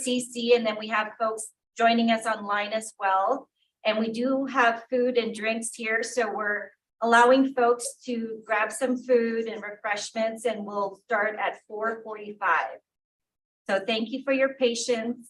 CC, and then we have folks joining us online as well. And we do have food and drinks here, so we're allowing folks to grab some food and refreshments, and we'll start at 4:45. So thank you for your patience.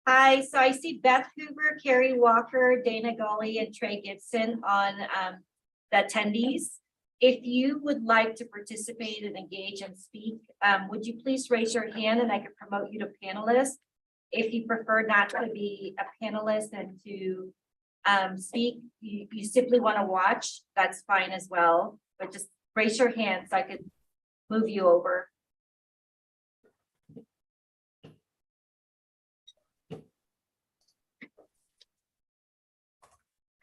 Hi, so I see Beth Hoover, Carrie Walker, Dana Gully, and Trey Gibson on the attendees. If you would like to participate and engage and speak, would you please raise your hand and I can promote you to panelist. If you prefer not to be a panelist and to speak, you simply want to watch, that's fine as well. But just raise your hand so I could move you over.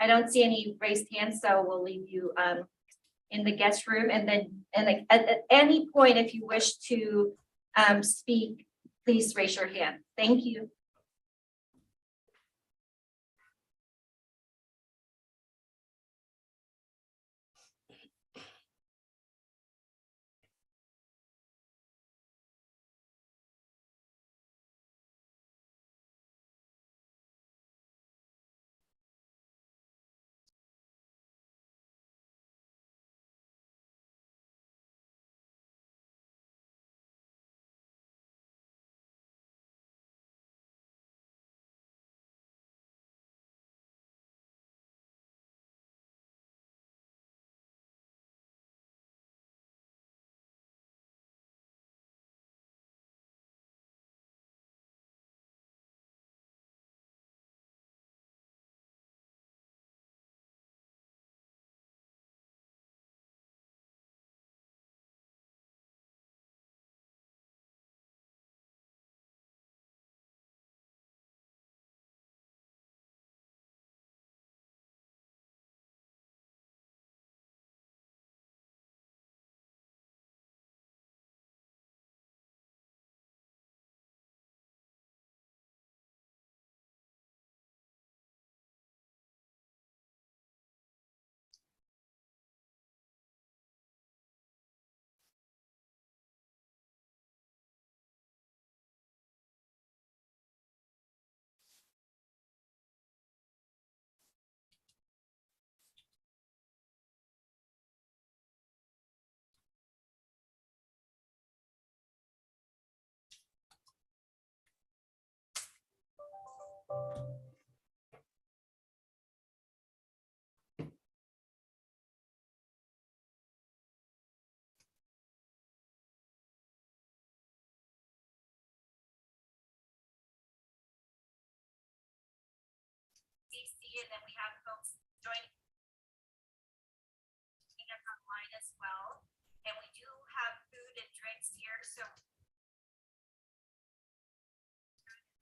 I don't see any raised hands, so we'll leave you in the guest room. And then at any point, if you wish to speak, please raise your hand. Thank you. And then we have folks joining us online as well. And we do have food and drinks here, so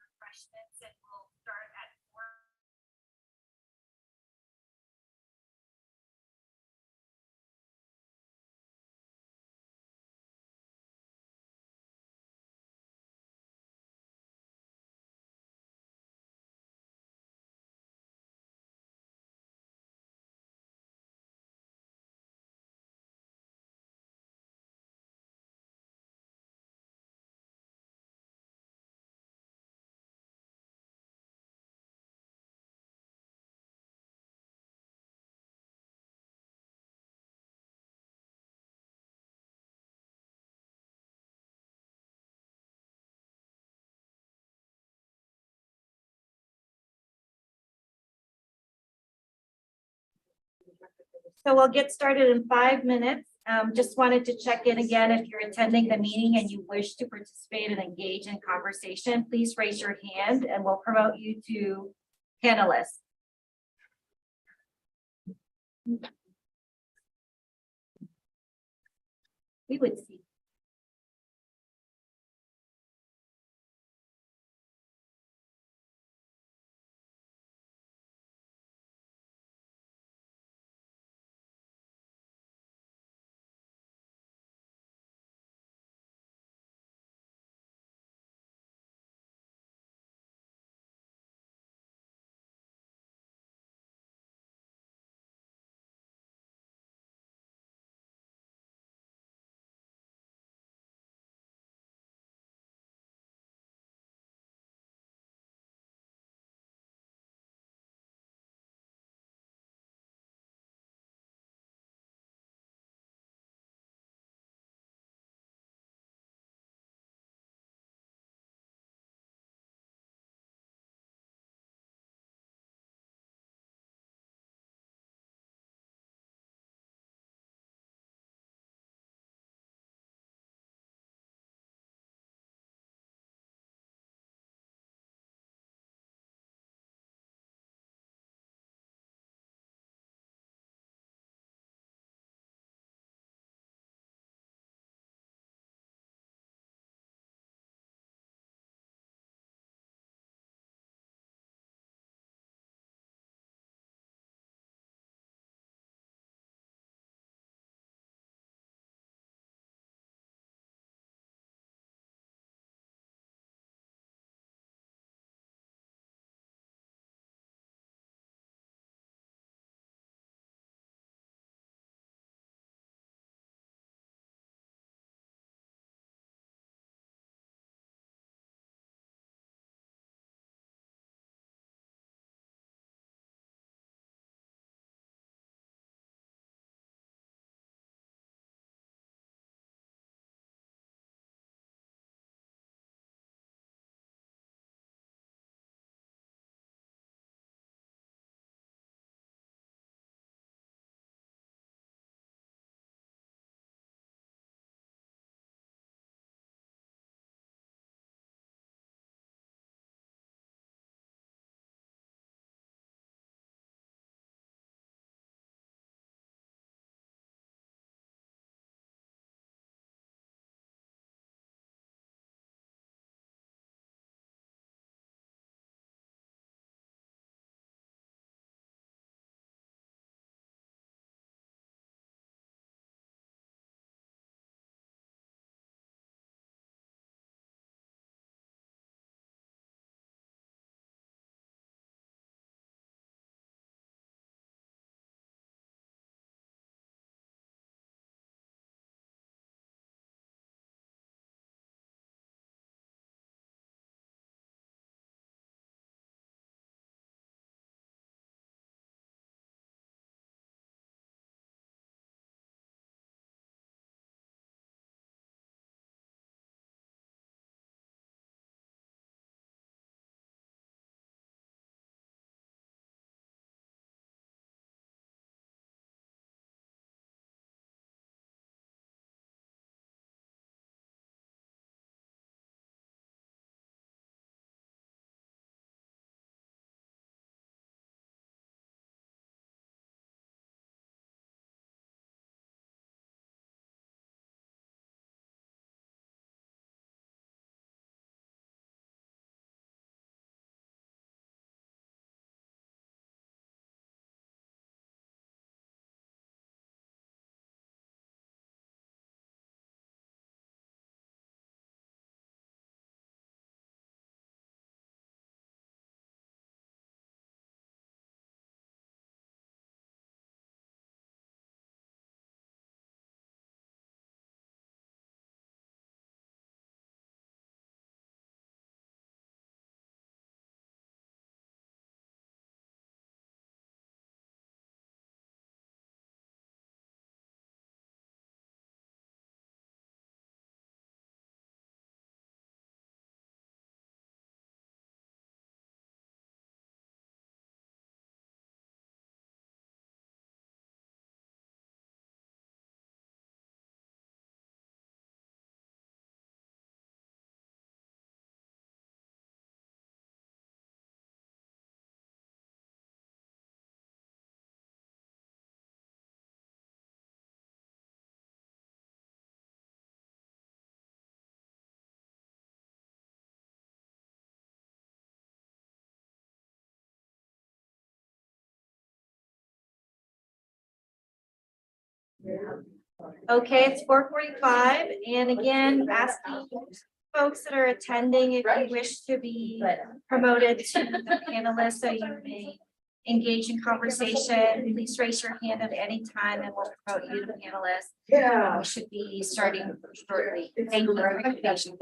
refreshments, and we'll start at 4. So we'll get started in 5 minutes. Just wanted to check in again. If you're attending the meeting and you wish to participate and engage in conversation, please raise your hand and we'll promote you to panelist. We would see. Okay, it's 4:45, and again, asking folks that are attending, if you wish to be promoted to the panelist, so you may engage in conversation, please raise your hand at any time and we'll promote you to panelist. We should be starting shortly. Thank you for your patience.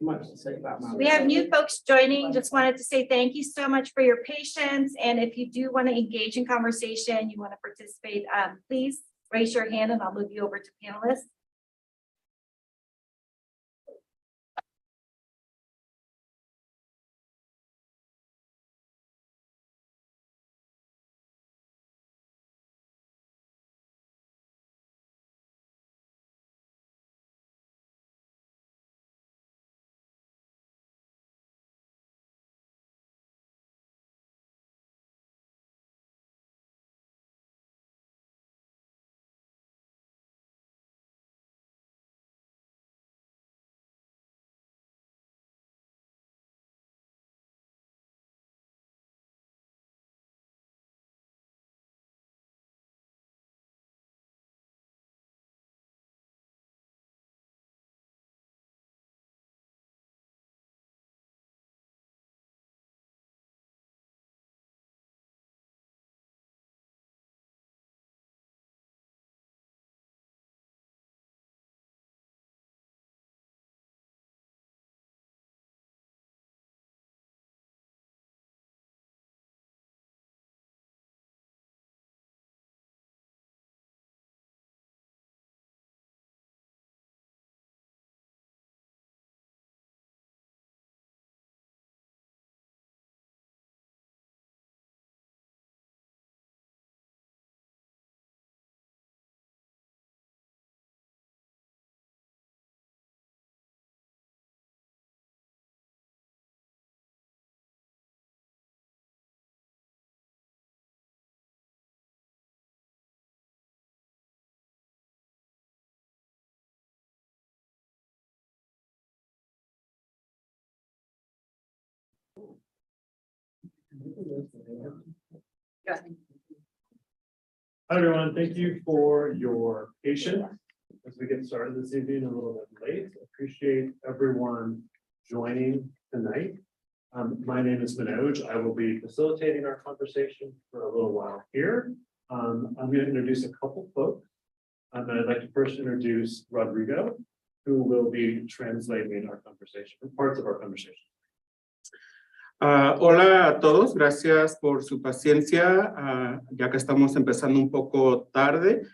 Much to say about my. We have new folks joining. Just wanted to say thank you so much for your patience. And if you do want to engage in conversation, you want to participate, please raise your hand and I'll move you over to panelists. Hi, everyone. Thank you for your patience as we get started this evening a little bit late. Appreciate everyone joining tonight. My name is Manoj. I will be facilitating our conversation for a little while here. I'm going to introduce a couple folks. And I'd like to first introduce Rodrigo, who will be translating our conversation, parts of our conversation. Hola a todos, gracias por su paciencia, ya que estamos empezando un poco tarde.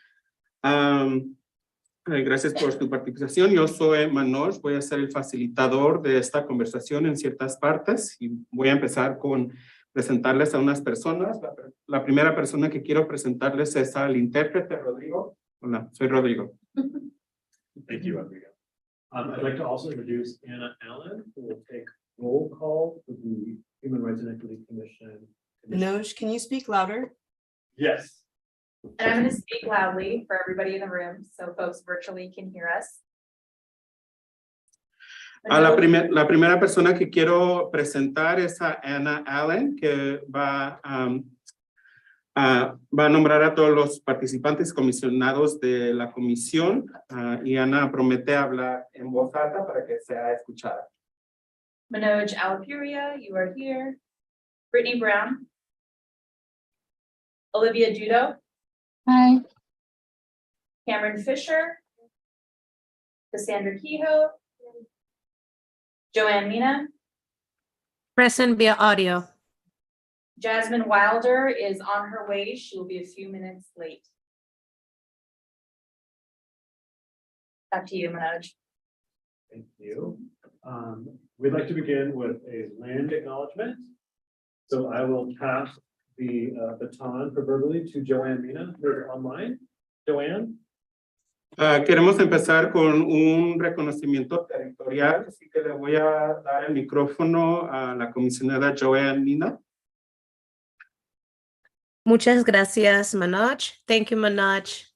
Gracias por su participación. Yo soy Manoj, voy a ser el facilitador de esta conversación en ciertas partes y voy a empezar con presentarles a unas personas. La primera persona que quiero presentarles es al intérprete Rodrigo. Hola, soy Rodrigo. Thank you, Rodrigo. I'd like to also introduce Anna Allen, who will take roll call for the Human Rights and Equity Commission. Manoj, can you speak louder? Yes. And I'm going to speak loudly for everybody in the room, so folks virtually can hear us. La primera persona que quiero presentar es a Anna Allen, que va a nombrar a todos los participantes comisionados de la comisión y Ana promete hablar en voz alta para que sea escuchada. Manoj Alapuria, you are here. Brittany Brown. Olivia Dudo. Hi. Cameron Fisher. Cassandra Kehoe. Joanne Mina. Present via audio. Jasmine Wilder is on her way. She will be a few minutes late. Back to you, Manoj. Thank you. We'd like to begin with a land acknowledgement. So I will pass the baton proverbially to Joanne Mina, who's online. Joanne? Queremos empezar con un reconocimiento territorial, así que le voy a dar el micrófono a la comisionada Joanne Mina. Muchas gracias, Manoj. Thank you, Manoj.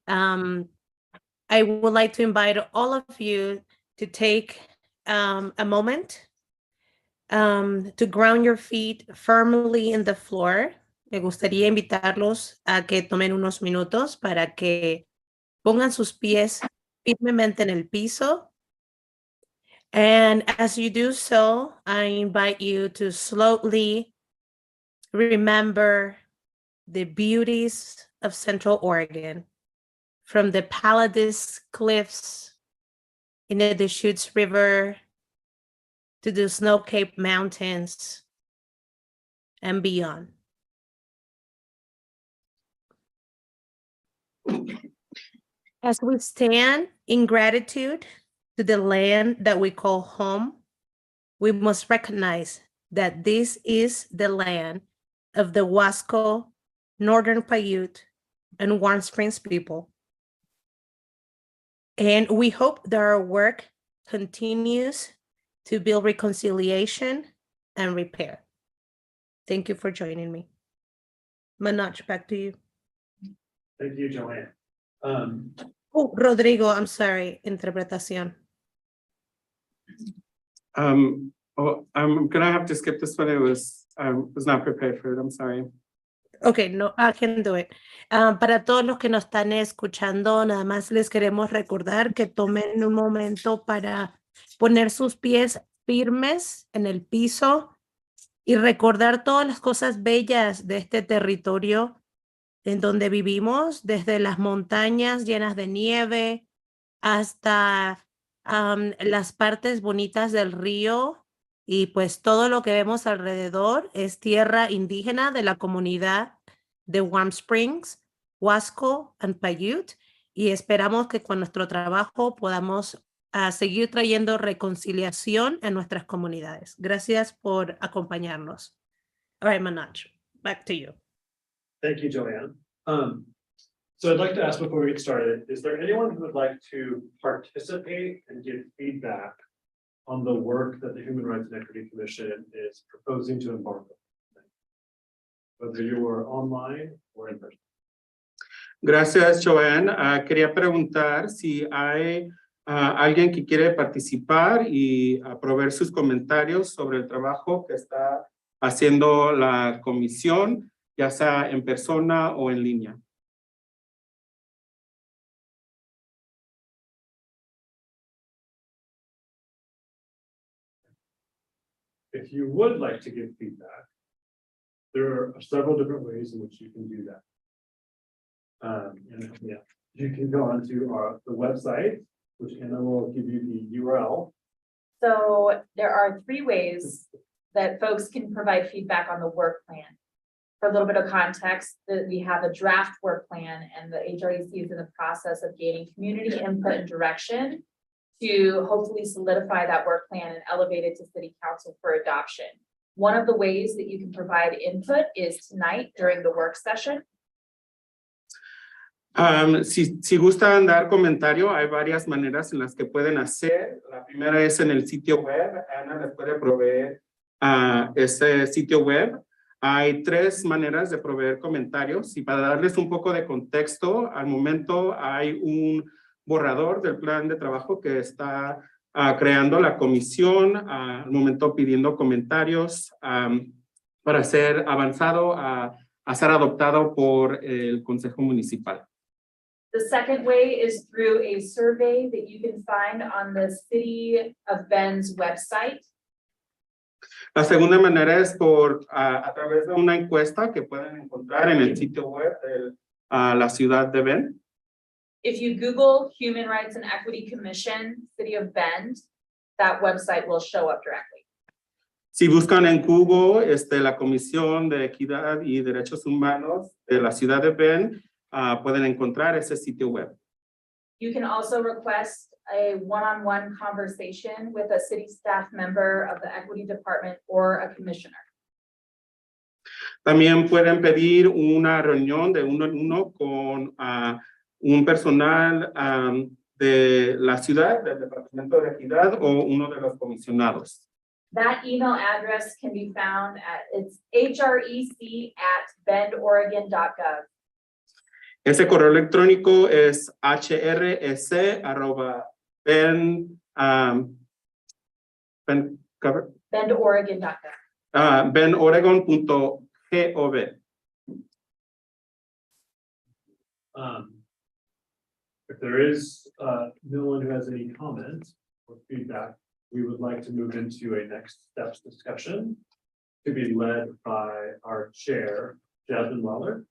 I would like to invite all of you to take a moment to ground your feet firmly in the floor. Me gustaría invitarlos a que tomen unos minutos para que pongan sus pies firmemente en el piso. And as you do so, I invite you to slowly remember the beauties of Central Oregon, from the Paladis Cliffs in the Deschutes River to the snow-capped mountains and beyond. As we stand in gratitude to the land that we call home, we must recognize that this is the land of the Wasco, Northern Paiute, and Warm Springs people. And we hope that our work continues to build reconciliation and repair. Thank you for joining me. Manoj, back to you. Thank you, Joanne. Oh, Rodrigo, I'm sorry, interpretación. I'm gonna have to skip this one. I was not prepared for it. I'm sorry. Okay, no, I can do it. Para todos los que nos están escuchando, nada más les queremos recordar que tomen un momento para poner sus pies firmes en el piso y recordar todas las cosas bellas de este territorio en donde vivimos, desde las montañas llenas de nieve hasta las partes bonitas del río, y pues todo lo que vemos alrededor es tierra indígena de la comunidad de Warm Springs, Wasco and Paiute, y esperamos que con nuestro trabajo podamos seguir trayendo reconciliación en nuestras comunidades. Gracias por acompañarnos. All right, Manoj, back to you. Thank you, Joanne. So I'd like to ask before we get started, is there anyone who would like to participate and give feedback on the work that the Human Rights and Equity Commission is proposing to embark on, whether you are online or in person? Gracias, Joanne. Quería preguntar si hay alguien que quiere participar y proveer sus comentarios sobre el trabajo que está haciendo la comisión, ya sea en persona o en línea. If you would like to give feedback, there are several different ways in which you can do that. And yeah, you can go onto the website, which Anna will give you the URL. So there are three ways that folks can provide feedback on the work plan. For a little bit of context, that we have a draft work plan and the HREC is in the process of gaining community input and direction to hopefully solidify that work plan and elevate it to city council for adoption. One of the ways that you can provide input is tonight during the work session. Si gustan dar comentario, hay varias maneras en las que pueden hacer. La primera es en el sitio web. Ana les puede proveer ese sitio web. Hay tres maneras de proveer comentarios y para darles un poco de contexto, al momento hay un borrador del plan de trabajo que está creando la comisión, al momento pidiendo comentarios para ser avanzado a ser adoptado por el Consejo Municipal. The second way is through a survey that you can find on the City of Bend's website. La segunda manera es a través de una encuesta que pueden encontrar en el sitio web de la ciudad de Bend. If you Google Human Rights and Equity Commission, City of Bend, that website will show up directly. Si buscan en Google la Comisión de Equidad y Derechos Humanos de la ciudad de Bend, pueden encontrar ese sitio web. You can also request a one-on-one conversation with a city staff member of the Equity Department or a commissioner. También pueden pedir una reunión de uno en uno con un personal de la ciudad, del Departamento de Equidad o uno de los comisionados. That email address can be found it's hrec@bendoregon.gov. Ese correo electrónico es bendoregon.gov. bendoregon.gov. If there is no one who has any comments or feedback, we would like to move into a next steps discussion to be led by our chair, Jasmine Weller.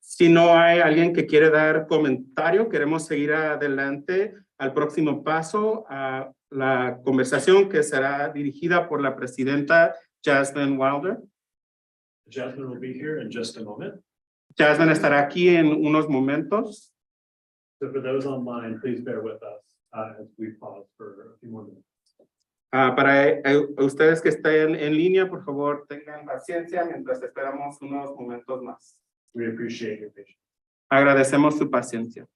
Si no hay alguien que quiere dar comentario, queremos seguir adelante al próximo paso a la conversación que será dirigida por la presidenta Jasmine Wilder. Jasmine will be here in just a moment. Jasmine estará aquí en unos momentos. So for those online, please bear with us as we pause for a few more minutes. Para ustedes que estén en línea, por favor, tengan paciencia mientras esperamos unos momentos más. We appreciate your patience. Agradecemos su paciencia.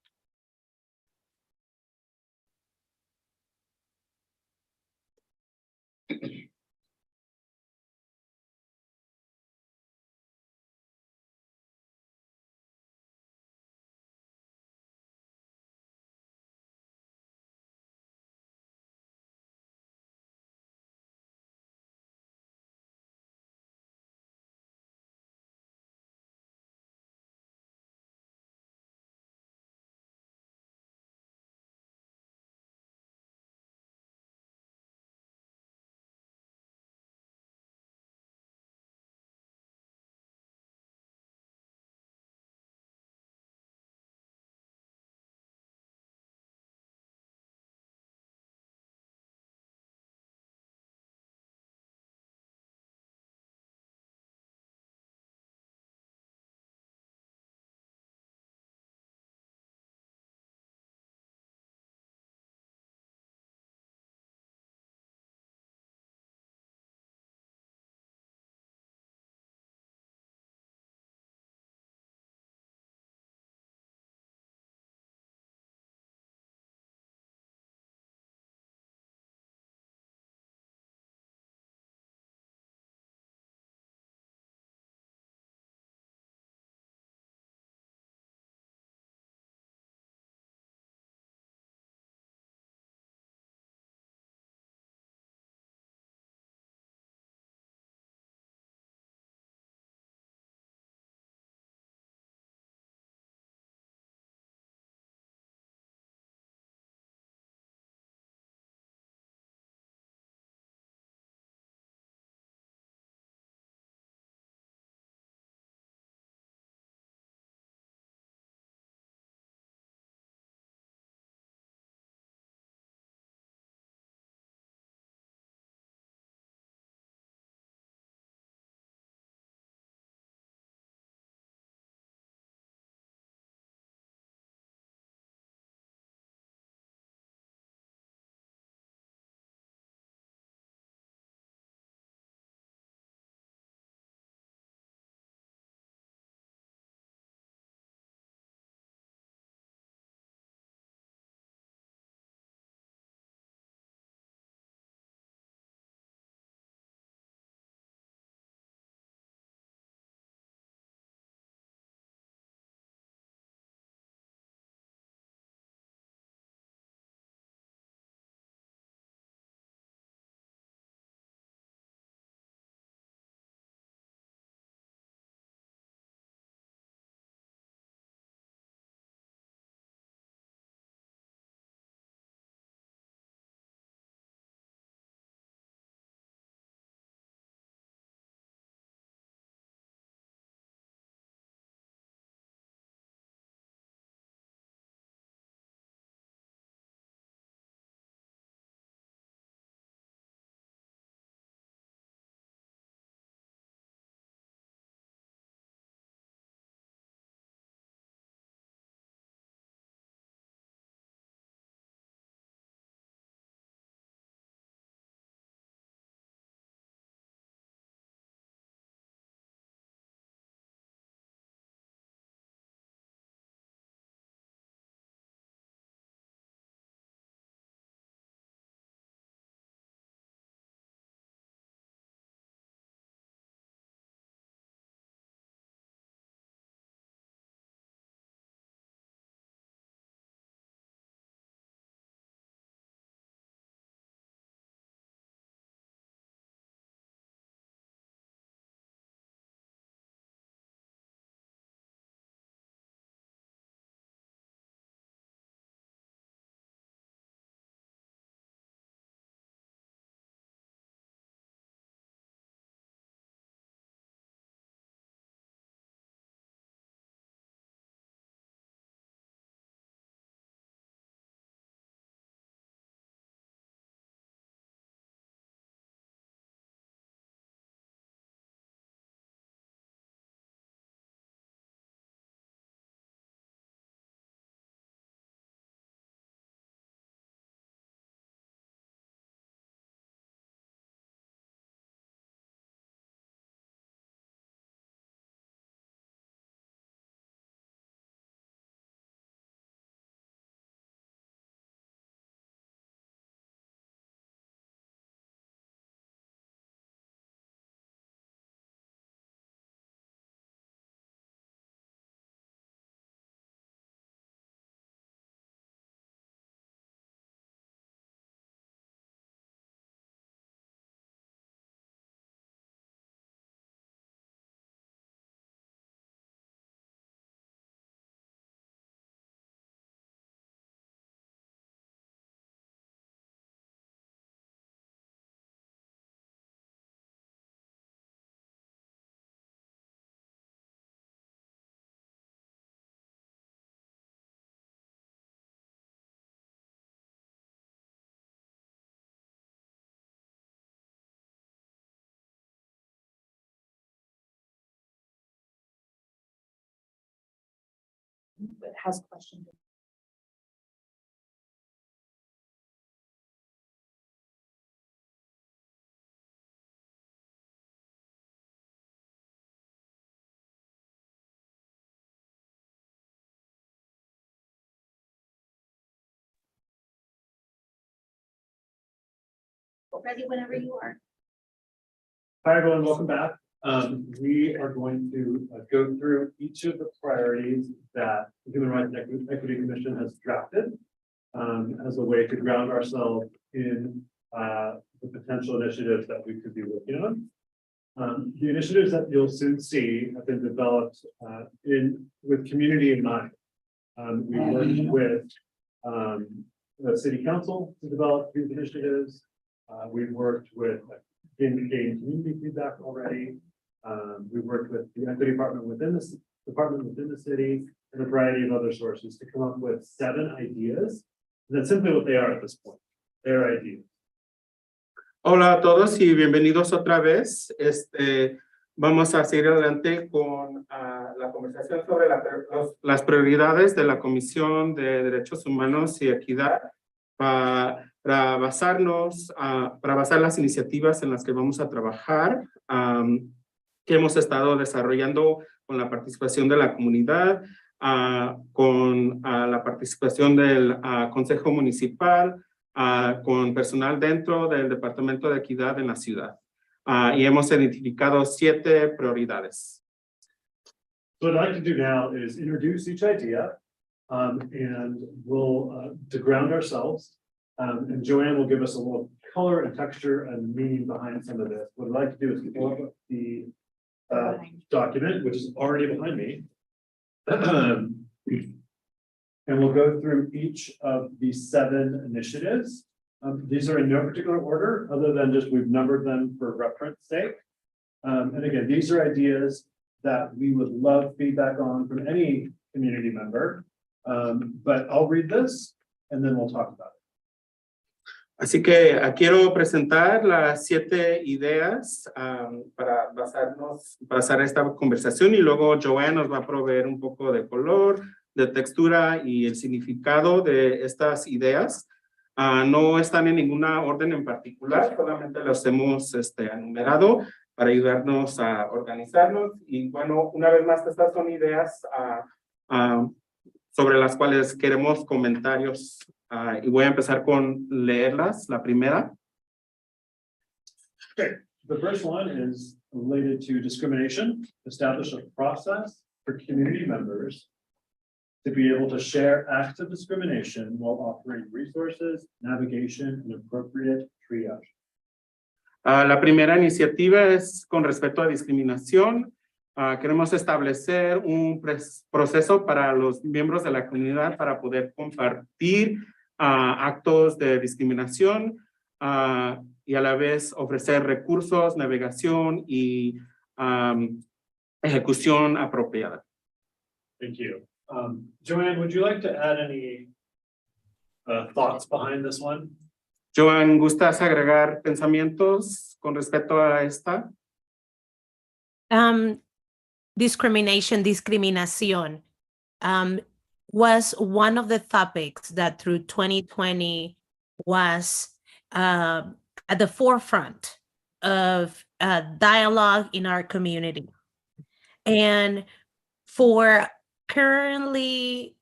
has questions. Ready whenever you are. Hi, everyone, welcome back. We are going to go through each of the priorities that the Human Rights and Equity Commission has drafted as a way to ground ourselves in the potential initiatives that we could be working on. The initiatives that you'll soon see have been developed with community in mind. We worked with the city council to develop these initiatives. We've worked with gain community feedback already. We've worked with the equity department within the city and a variety of other sources to come up with 7 ideas. And that's simply what they are at this point. They're ideas. Hola a todos y bienvenidos otra vez. Vamos a seguir adelante con la conversación sobre las prioridades de la Comisión de Derechos Humanos y Equidad para basar las iniciativas en las que vamos a trabajar, que hemos estado desarrollando con la participación de la comunidad, con la participación del Consejo Municipal, con personal dentro del Departamento de Equidad en la ciudad. Y hemos identificado 7 prioridades. So what I'd like to do now is introduce each idea and we'll to ground ourselves. And Joanne will give us a little color and texture and meaning behind some of this. What I'd like to do is pull up the document, which is already behind me. And we'll go through each of the 7 initiatives. These are in no particular order, other than just we've numbered them for reference sake. And again, these are ideas that we would love feedback on from any community member. But I'll read this and then we'll talk about it. Así que quiero presentar las 7 ideas para basar esta conversación y luego Joanne nos va a proveer un poco de color, de textura y el significado de estas ideas. No están en ninguna orden en particular, solamente los hemos enumerado para ayudarnos a organizarnos. Y bueno, una vez más, estas son ideas sobre las cuales queremos comentarios. Y voy a empezar con leerlas. La primera. Okay, the first one is related to discrimination. Establish a process for community members to be able to share acts of discrimination while offering resources, navigation, and appropriate triage. La primera iniciativa es con respecto a discriminación. Queremos establecer un proceso para los miembros de la comunidad para poder compartir actos de discriminación y a la vez ofrecer recursos, navegación y ejecución apropiada. Thank you. Joanne, would you like to add any thoughts behind this one? Joan, ¿gustas agregar pensamientos con respecto a esta? Discriminación was one of the topics that through 2020 was at the forefront of dialogue in our community. And for currently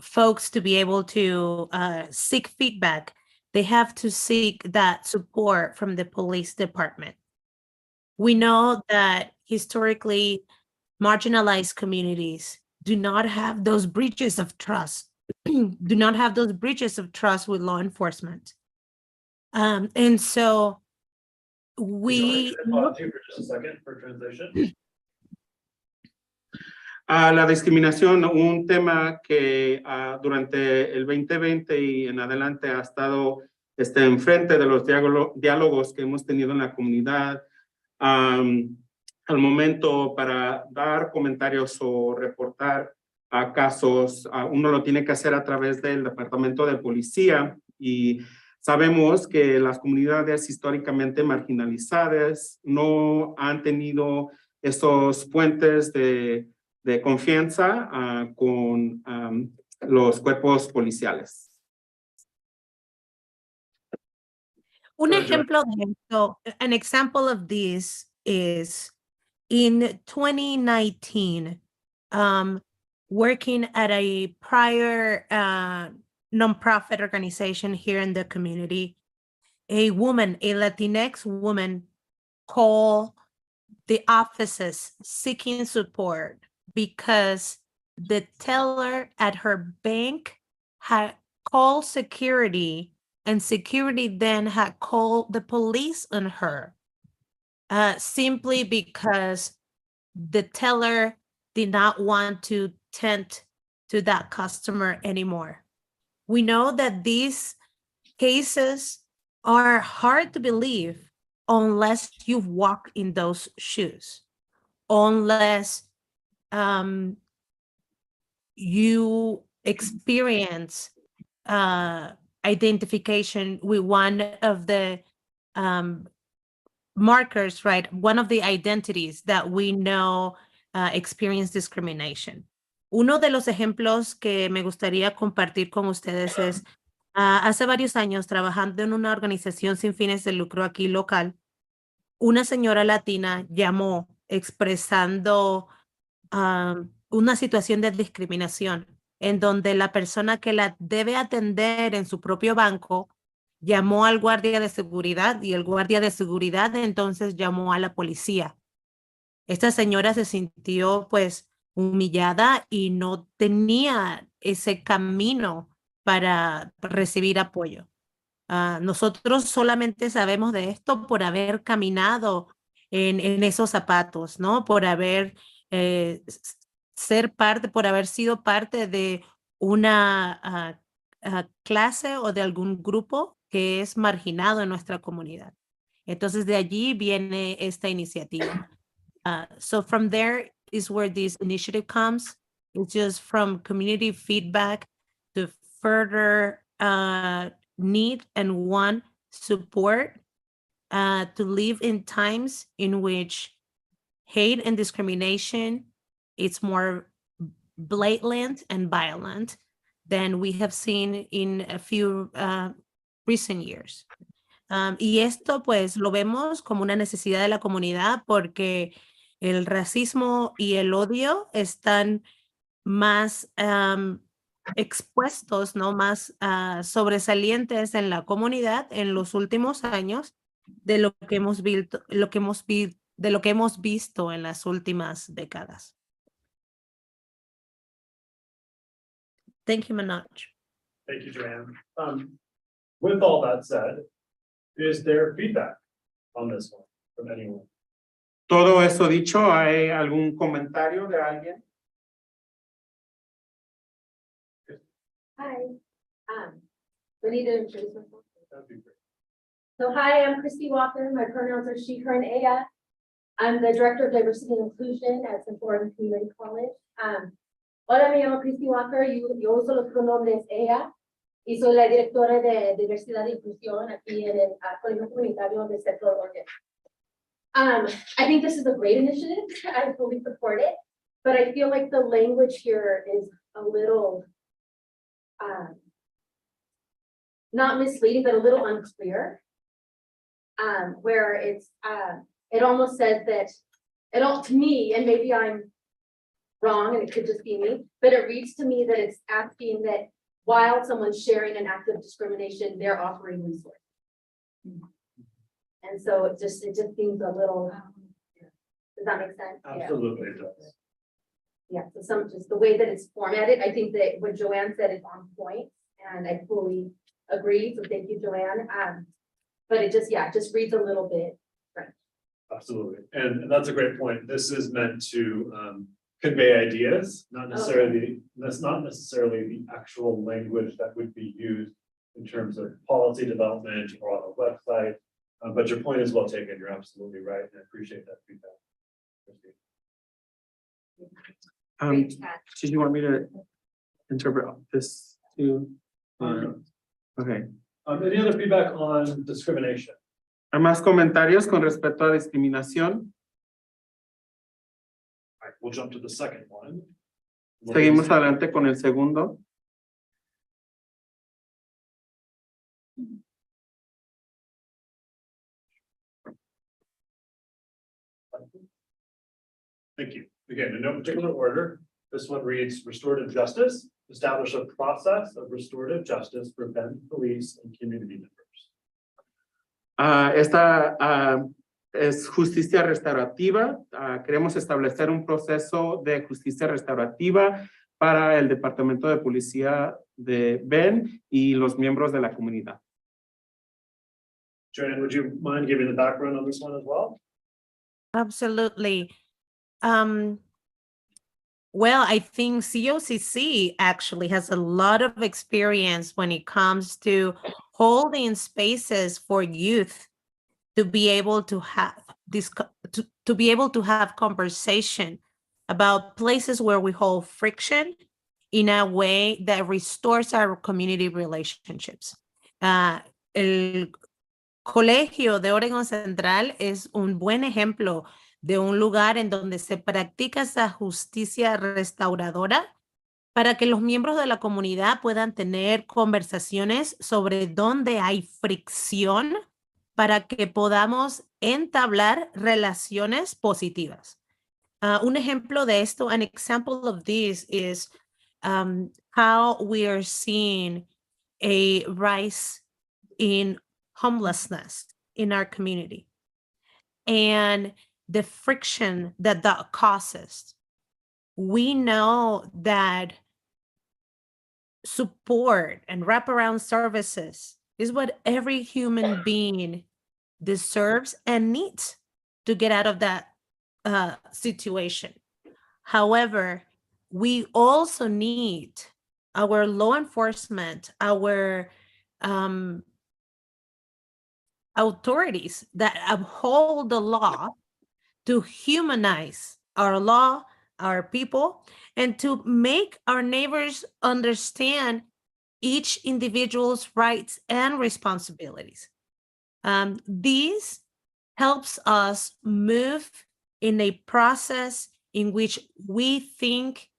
folks to be able to seek feedback, they have to seek that support from the police department. We know that historically marginalized communities do not have those breaches of trust, with law enforcement. And so we... Pause you for just a second for translation. La discriminación, un tema que durante el 2020 y en adelante ha estado enfrente de los diálogos que hemos tenido en la comunidad. Al momento para dar comentarios o reportar casos, uno lo tiene que hacer a través del Departamento de Policía y sabemos que las comunidades históricamente marginalizadas no han tenido esos puentes de de confianza con los cuerpos policiales. Un Sorry, Joanne. ejemplo de esto, an example of this is in 2019, working at a prior nonprofit organization here in the community, a woman, a Latinx woman, called the offices seeking support because the teller at her bank had called security, and security then had called the police on her, simply because the teller did not want to tend to that customer anymore. We know that these cases are hard to believe unless you've walked in those shoes, unless you experience identification with one of the markers, right? One of the identities that we know experience discrimination. Uno de los ejemplos que me gustaría compartir con ustedes es, hace varios años trabajando en una organización sin fines de lucro aquí local, una señora latina llamó expresando una situación de discriminación en donde la persona que la debe atender en su propio banco llamó al guardia de seguridad y el guardia de seguridad entonces llamó a la policía. Esta señora se sintió pues humillada y no tenía ese camino para recibir apoyo. Nosotros solamente sabemos de esto por haber caminado en esos zapatos, ¿no? Por haber por haber sido parte de una clase o de algún grupo que es marginado en nuestra comunidad. Entonces de allí viene esta iniciativa. So from there is where this initiative comes. It's just from community feedback to further need and want support to live in times in which hate and discrimination is more blatant and violent than we have seen in a few recent years. Y esto pues lo vemos como una necesidad de la comunidad porque el racismo y el odio están más expuestos, ¿no? Más sobresalientes en la comunidad en los últimos años de lo que hemos visto, de lo que hemos visto en las últimas décadas. Thank you, Manoj. Thank you, Joanne. With all that said, is there feedback on this one from anyone? Todo eso dicho, ¿hay algún comentario de alguien? Hi, do I need to introduce myself? That'd be great. So hi, I'm Christy Walker. My pronouns are she, her, and ella. I'm the Director of Diversity and Inclusion at St. Florida Community College. Hola, me llamo Christy Walker. Yo uso los pronombres ella y soy la directora de Diversidad e Inclusión aquí en el Colegio Comunitario de St. Florida. I think this is a great initiative. I fully support it, but I feel like the language here is a little not misleading, but a little unclear. Where it's it almost says that it all to me, and maybe I'm wrong and it could just be me, but it reads to me that it's asking that while someone's sharing an act of discrimination, they're offering resources. And so it just seems a little, does that make sense? Yeah. Absolutely it does. Yeah, so just the way that it's formatted, I think that what Joanne said is on point, and I fully agree, so thank you, Joanne. But it just reads a little bit French. Absolutely. And that's a great point. This is meant to convey ideas, not necessarily, that's not necessarily the actual language that would be used in terms of policy development or on a website. But your point is well taken. You're absolutely right. And I appreciate that feedback. Great catch. Did you want me to interpret this too? Okay. Any other feedback on discrimination? ¿Hay más comentarios con respecto a discriminación? All right, We'll jump to the second one. Seguimos adelante con el segundo. Thank you. Again, in no particular order, this one reads restorative justice, establish a process of restorative justice for Bend police and community members. Esta es justicia restaurativa. Queremos establecer un proceso de justicia restaurativa para el Departamento de Policía de Bend y los miembros de la comunidad. Joanne, would you mind giving the background on this one as well? Absolutely. Well, I think COCC actually has a lot of experience when it comes to holding spaces for youth to be able to have this, to be able to have conversation about places where we hold friction in a way that restores our community relationships. El Colegio de Oregon Central es un buen ejemplo de un lugar en donde se practica esa justicia restauradora para que los miembros de la comunidad puedan tener conversaciones sobre dónde hay fricción para que podamos entablar relaciones positivas. Un ejemplo de esto, an example of this is how we are seeing a rise in homelessness in our community and the friction that that causes. We know that support and wraparound services is what every human being deserves and needs to get out of that situation. However, we also need our law enforcement, our authorities that uphold the law to humanize our law, our people, and to make our neighbors understand each individual's rights and responsibilities. This helps us move in a process in which we think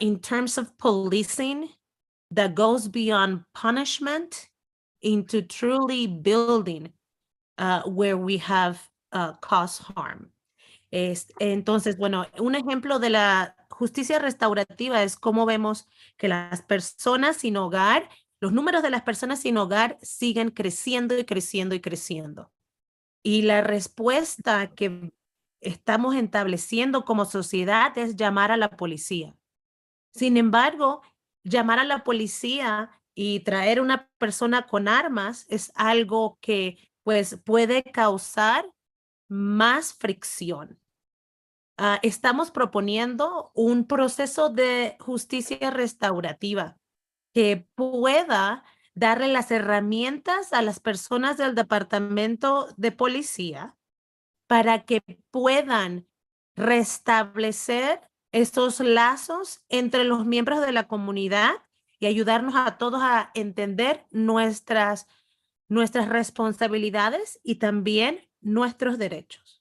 in terms of policing that goes beyond punishment into truly building where we have caused harm. Entonces, bueno, un ejemplo de la justicia restaurativa es cómo vemos que las personas sin hogar, los números de las personas sin hogar siguen creciendo y creciendo y creciendo. Y la respuesta que estamos estableciendo como sociedad es llamar a la policía. Sin embargo, llamar a la policía y traer una persona con armas es algo que pues puede causar más fricción. Estamos proponiendo un proceso de justicia restaurativa que pueda darle las herramientas a las personas del departamento de policía para que puedan restablecer estos lazos entre los miembros de la comunidad y ayudarnos a todos a entender nuestras responsabilidades y también nuestros derechos.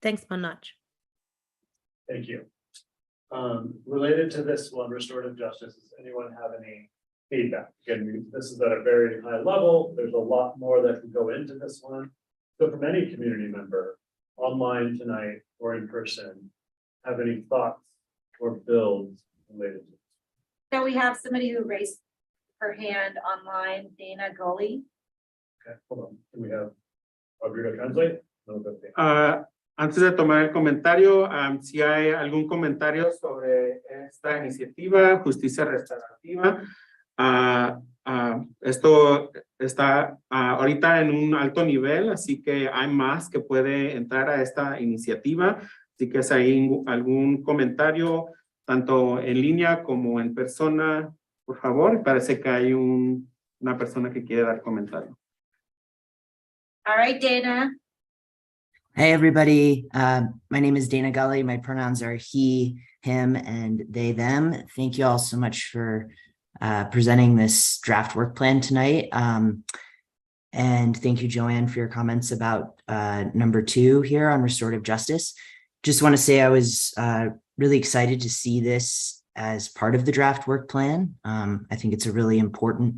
Thanks, Manoj. Thank you. Related to this one, restorative justice, does anyone have any feedback? Again, this is at a very high level. There's a lot more that can go into this one. So from any community member, online tonight or in person, have any thoughts or builds related to this? So we have somebody who raised her hand online, Dana Gully. Okay, hold on. Do we have Rodrigo translate? No, but Antes de tomar el comentario, si hay algún comentario sobre esta iniciativa, justicia restaurativa, esto está ahorita en un alto nivel, así que hay más que puede entrar a esta iniciativa. Así que si hay algún comentario, tanto en línea como en persona, por favor, parece que hay una persona que quiere dar comentario. All right, Dana. Hey, everybody. My name is Dana Gully. My pronouns are he, him, and they, them. Thank you all so much for presenting this draft work plan tonight. And thank you, Joanne, for your comments about number 2 here on restorative justice. just want to say I was really excited to see this as part of the draft work plan. I think it's a really important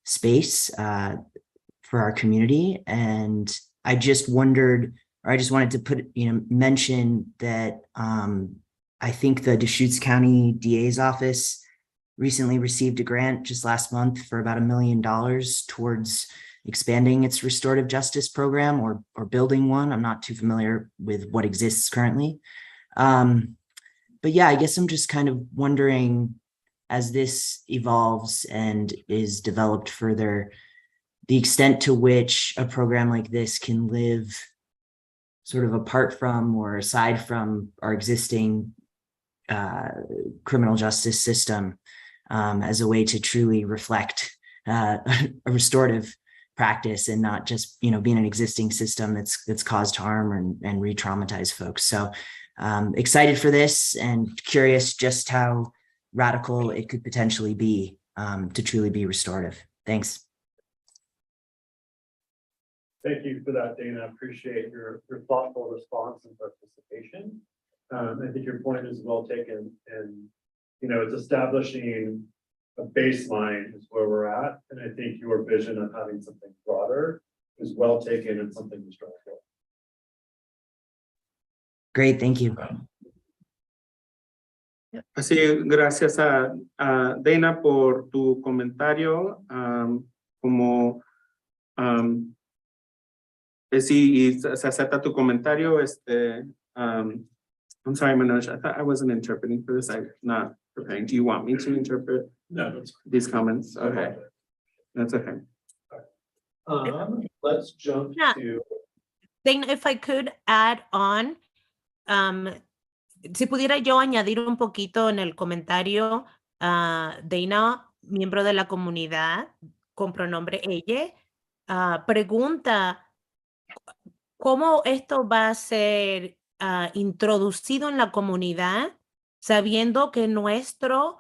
space for our community. And I just wondered, or I just wanted to mention that I think the Deschutes County DA's office recently received a grant just last month for about $1 million towards expanding its restorative justice program or building one. I'm not too familiar with what exists currently. But yeah, I guess I'm just kind of wondering, as this evolves and is developed further, the extent to which a program like this can live sort of apart from or aside from our existing criminal justice system, as a way to truly reflect a restorative practice and not just, being an existing system that's caused harm and re-traumatize folks. So excited for this and curious just how radical it could potentially be to truly be restorative. Thanks. Thank you for that, Dana. I appreciate your thoughtful response and participation. I think your point is well taken, and it's establishing a baseline is where we're at, and I think your vision of having something broader is well taken and something to strive for. Great, thank you. Así, gracias a Dana por tu comentario. Como sí, se acepta tu comentario. I'm sorry, Manoj, I thought I wasn't interpreting for this. I'm not preparing. Do you want me to interpret No, these comments? Okay, that's okay. Let's jump Yeah. to. Dana, if I could add on, si pudiera yo añadir un poquito en el comentario, Dana, miembro de la comunidad con pronombre ella, pregunta cómo esto va a ser introducido en la comunidad, sabiendo que nuestro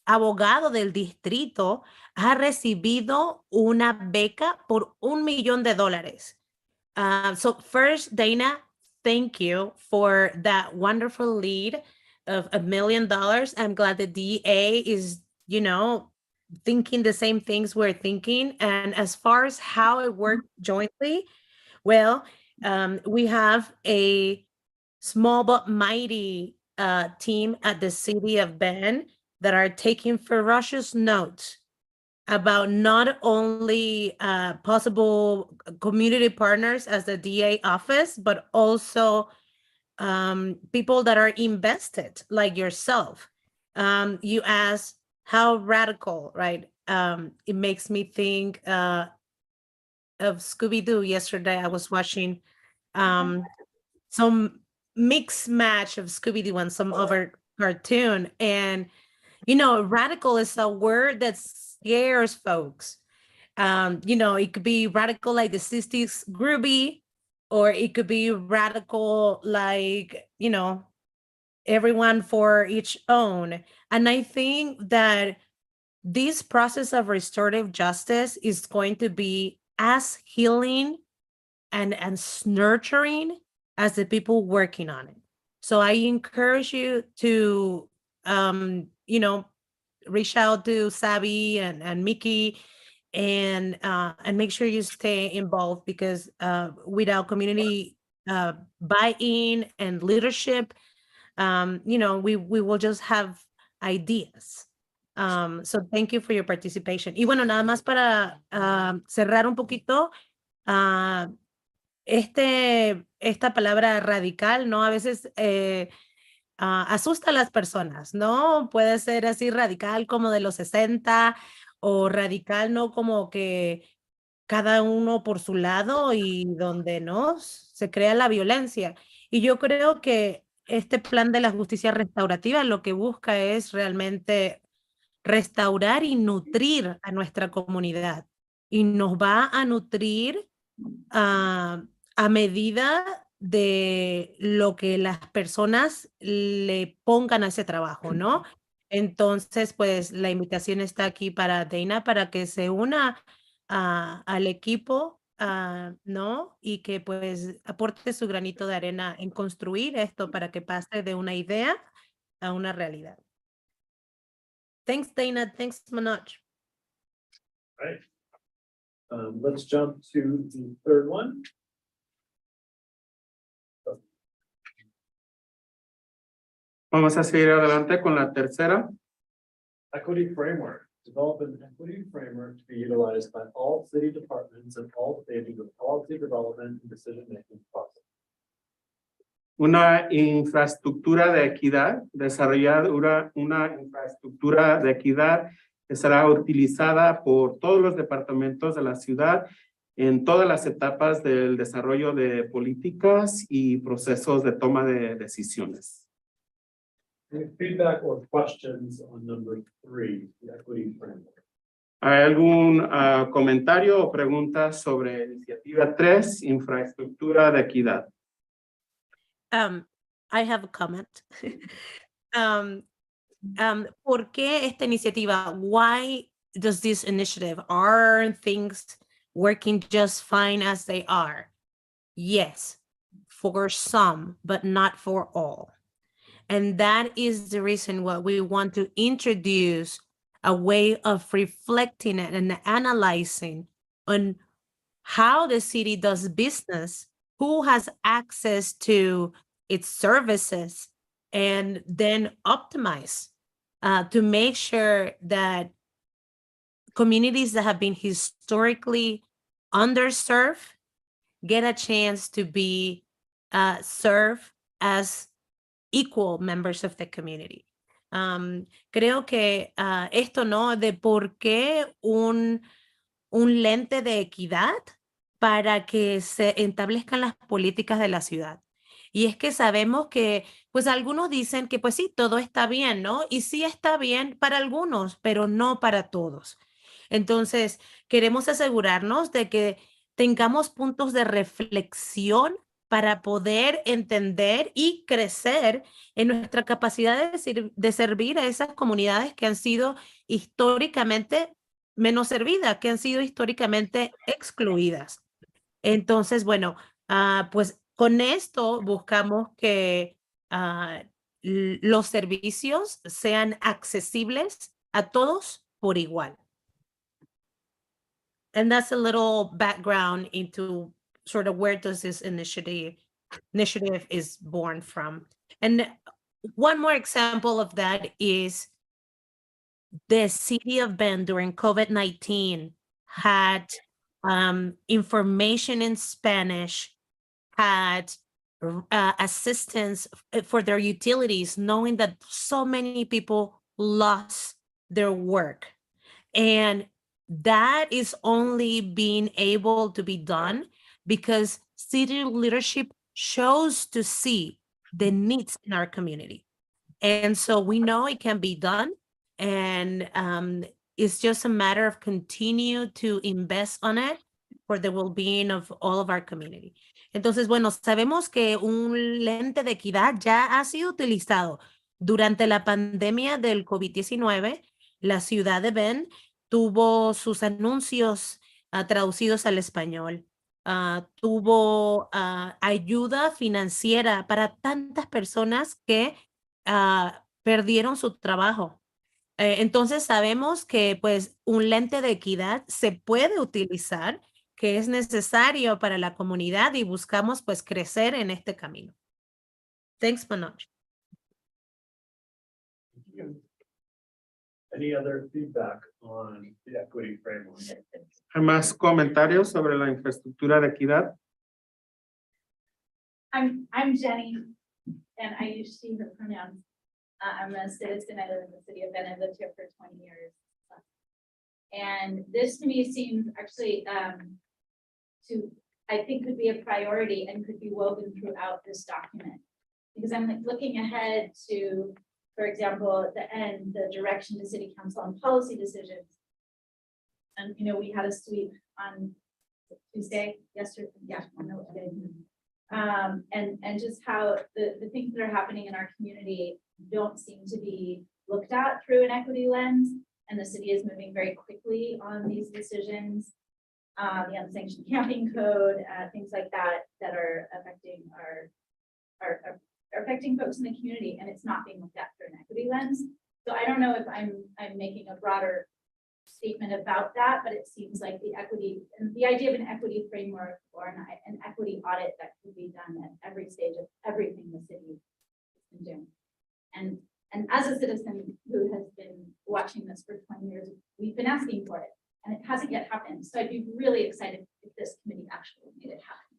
abogado del distrito ha recibido una beca por $1 million. So first, Dana, thank you for that wonderful lead of $1 million. I'm glad the DA is, thinking the same things we're thinking. And as far as how it worked jointly, well, we have a small but mighty team at the city of Bend that are taking ferocious notes about not only possible community partners as the DA office, but also people that are invested like yourself. You asked how radical, right? It makes me think of Scooby-Doo. Yesterday, I was watching some mixed match of Scooby-Doo and some other cartoon. And, radical is a word that scares folks. It could be radical like the 60s groovy, or it could be radical like, everyone for each own. And I think that this process of restorative justice is going to be as healing and nurturing as the people working on it. So I encourage you to, reach out to Sabi and Mickey and make sure you stay involved, because without community buy-in and leadership, we will just have ideas. So thank you for your participation. Y bueno, nada más para cerrar un poquito, esta palabra radical, ¿no? A veces asusta a las personas, ¿no? Puede ser así radical como de los 60 o radical, ¿no? Como que cada uno por su lado y donde no se crea la violencia. Y yo creo que este plan de la justicia restaurativa lo que busca es realmente restaurar y nutrir a nuestra comunidad. Y nos va a nutrir a medida de lo que las personas le pongan a ese trabajo, ¿no? Entonces, pues la invitación está aquí para Dana, para que se una al equipo ¿no? Y que pues aporte su granito de arena en construir esto para que pase de una idea a una realidad. Thanks, Dana. Thanks, Manoj. Right. Let's jump to the third one. Vamos a seguir adelante con la tercera. Equity framework, develop an equity framework to be utilized by all city departments and all stages of policy development and decision-making process. Una infraestructura de equidad, desarrollar una infraestructura de equidad que será utilizada por todos los departamentos de la ciudad en todas las etapas del desarrollo de políticas y procesos de toma de decisiones. Any feedback or questions on number 3, the equity framework? ¿Hay algún comentario o pregunta sobre iniciativa 3, infraestructura de equidad? I have a comment. ¿Por qué esta iniciativa? Why does this initiative? Are things working just fine as they are? Yes, for some, but not for all. And that is the reason why we want to introduce a way of reflecting and analyzing on how the city does business, who has access to its services, and then optimize to make sure that communities that have been historically underserved get a chance to be served as equal members of the community. Creo que esto, ¿no? De por qué un lente de equidad para que se establezcan las políticas de la ciudad. Y es que sabemos que, pues algunos dicen que pues sí, todo está bien, ¿no? Y sí está bien para algunos, pero no para todos. Entonces, queremos asegurarnos de que tengamos puntos de reflexión para poder entender y crecer en nuestra capacidad de servir a esas comunidades que han sido históricamente menos servidas, que han sido históricamente excluidas. Entonces, bueno, pues con esto buscamos que los servicios sean accesibles a todos por igual. And that's a little background into sort of where does this initiative is born from. And one more example of that is the city of Bend during COVID-19 had information in Spanish, had assistance for their utilities, knowing that so many people lost their work. And that is only being able to be done because city leadership chose to see the needs in our community. And so we know it can be done. And it's just a matter of continue to invest on it for the well-being of all of our community. Entonces, bueno, sabemos que un lente de equidad ya ha sido utilizado durante la pandemia del COVID-19. La ciudad de Bend tuvo sus anuncios traducidos al español. Tuvo ayuda financiera para tantas personas que perdieron su trabajo. Entonces sabemos que pues un lente de equidad se puede utilizar, que es necesario para la comunidad y buscamos pues crecer en este camino. Thanks, Manoj. Any other feedback on the equity framework? ¿Hay más comentarios sobre la infraestructura de equidad? I'm Jenny, and I use she, her pronouns. I'm a citizen. I live in the city of Bend. I've lived here for 20 years. And this to me seems actually I think could be a priority and could be woven throughout this document. Because I'm like looking ahead to, for example, at the end, the direction to city council on policy decisions. And, you know, we had a sweep on Tuesday, yesterday, yeah, I know what today. And just how the things that are happening in our community don't seem to be looked at through an equity lens, and the city is moving very quickly on these decisions. the unsanctioned camping code, things like that, that are affecting are affecting folks in the community, and it's not being looked at through an equity lens. So I don't know if I'm making a broader statement about that, but it seems like the equity and the idea of an equity framework or an equity audit that could be done at every stage of everything the city has been doing. And as a citizen who has been watching this for 20 years, we've been asking for it, and it hasn't yet happened. So I'd be really excited if this committee actually made it happen.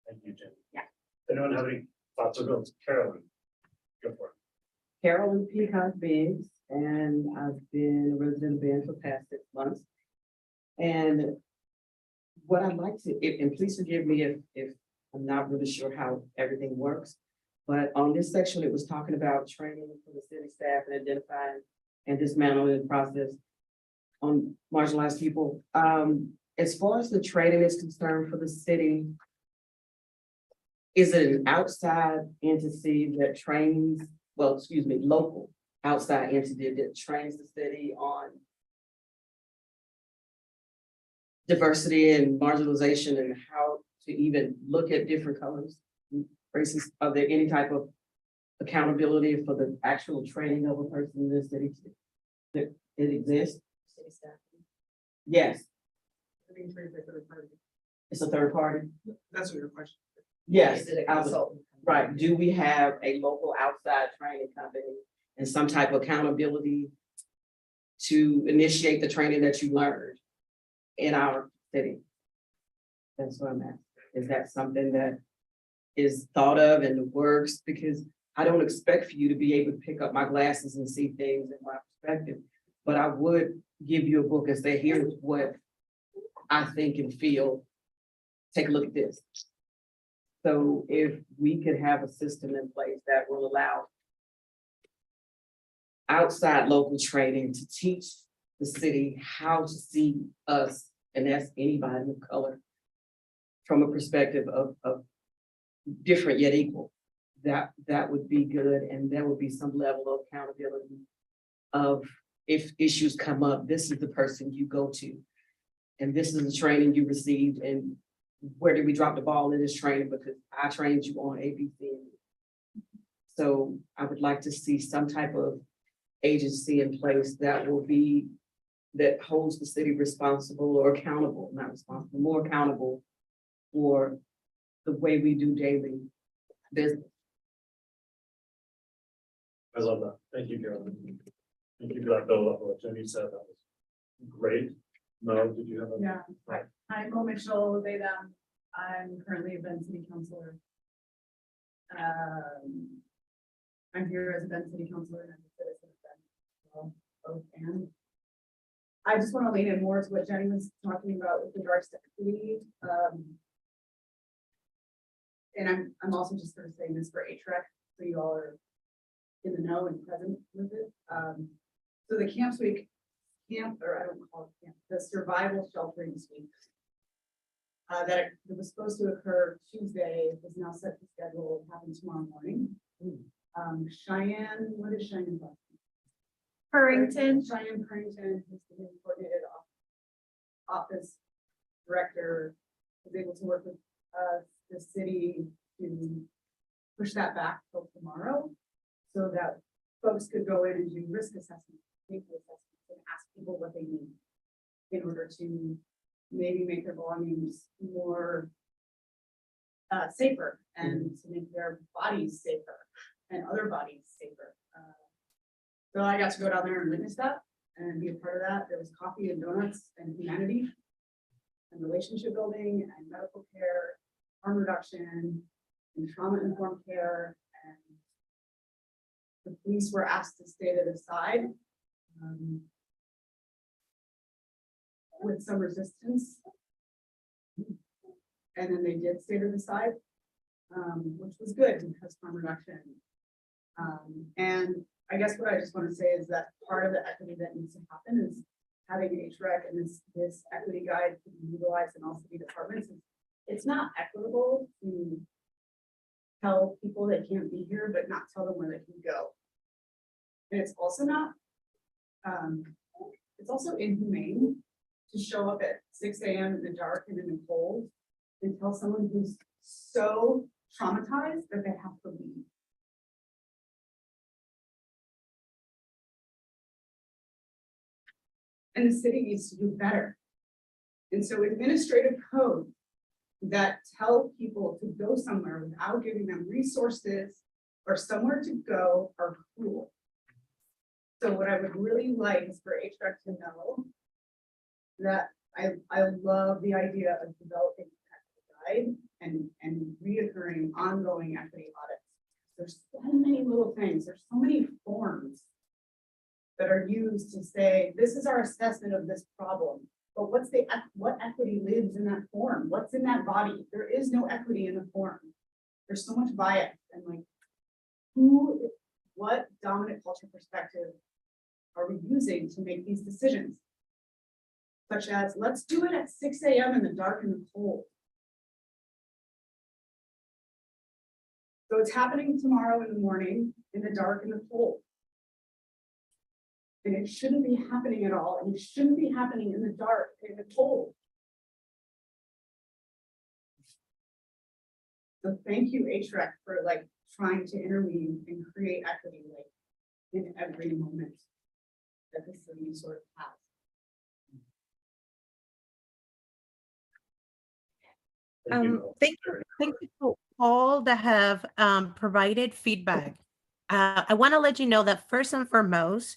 Thank you, Jen. Yeah. Anyone have any thoughts or builds? Carolyn, go for it. Carolyn Peacock Biggs, and I've been a resident of Bend for the past 6 months. And what I'd like to, and please forgive me if I'm not really sure how everything works. But on this section, it was talking about training for the city staff and identifying and dismantling the process on marginalized people. As far as the training is concerned for the city, is it an outside entity that trains, well, excuse me, local outside entity that trains the city on diversity and marginalization and how to even look at different colors, races? Are there any type of accountability for the actual training of a person in the city? That it exists? City staff. Yes. It's a third party? That's your question. Yes. Is it a I was- consultant? Right, do we have a local outside training company and some type of accountability to initiate the training that you learned in our city? That's what I'm asking. Is that something that is thought of and works? Because I don't expect for you to be able to pick up my glasses and see things in my perspective, but I would give you a book and say, here's what I think and feel. Take a look at this. So if we could have a system in place that will allow outside local training to teach the city how to see us, and that's anybody of color, from a perspective of different yet equal, that would be good, and there would be some level of accountability of if issues come up, this is the person you go to, and this is the training you received, and where did we drop the ball in this training because I trained you on ABC. So I would like to see some type of agency in place that will be, that holds the city responsible or accountable, not responsible, more accountable for the way we do daily business. I love that. Thank you, Carolyn. Thank you for that build up, what Jenny said. That was great. Mo, did you have a? Yeah, I'm Mo Mitchell, they, them. I'm currently a Bend City Councilor. I'm here as a Bend City Councilor and as a citizen of Bend, well, both and. I just want to lean in more to what Jenny was talking about with regards to equity. And I'm also just sort of saying this for HREC, so you all are in the know and present with it. So the camps week, or I don't call it camp, the survival sheltering week. That it was supposed to occur Tuesday, is now set to schedule, happen tomorrow morning. Cheyenne, what is Cheyenne? Purrington. Cheyenne Purrington, who's the new coordinated office director, was able to work with the city to push that back till tomorrow, so that folks could go in and do risk assessment, and ask people what they need in order to maybe make their belongings more safer and to make their bodies safer and other bodies safer. So I got to go down there and witness that and be a part of that. There was coffee and donuts and humanity and relationship building and medical care, harm reduction and trauma-informed care. And the police were asked to stay to the side with some resistance. And then they did stay to the side, which was good because harm reduction. And I guess what I just want to say is that part of the equity that needs to happen is having HREC and this equity guide to be utilized in all city departments. It's not equitable to tell people they can't be here, but not tell them where they can go. And it's also not, it's also inhumane to show up at 6 a.m. in the dark and in the cold and tell someone who's so traumatized that they have to leave. And the city needs to do better. And so administrative code that tell people to go somewhere without giving them resources or somewhere to go are cruel. So what I would really like is for HREC to know that I love the idea of developing a guide and reoccurring ongoing equity audits. There's so many little things, there's so many forms that are used to say, this is our assessment of this problem. But what equity lives in that form? What's in that body? There is no equity in the form. There's so much bias and like, what dominant culture perspective are we using to make these decisions? Such as, let's do it at 6 a.m. in the dark and the cold. So it's happening tomorrow in the morning, in the dark and the cold. And it shouldn't be happening at all. And it shouldn't be happening in the dark and the cold. So thank you, HREC, for like trying to intervene and create equity like in every moment that the city sort of has. Thank you to all that have provided feedback. I want to let you know that first and foremost,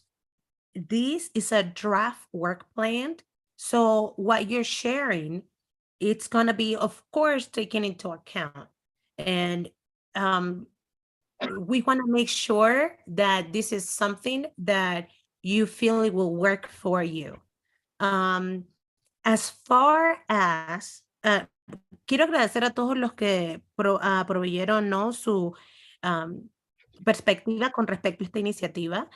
this is a draft work plan. So what you're sharing, it's going to be, of course, taken into account. And we want to make sure that this is something that you feel it will work for you. As far as, quiero agradecer a todos los que proveyeron, ¿no?, su perspectiva con respecto a esta iniciativa.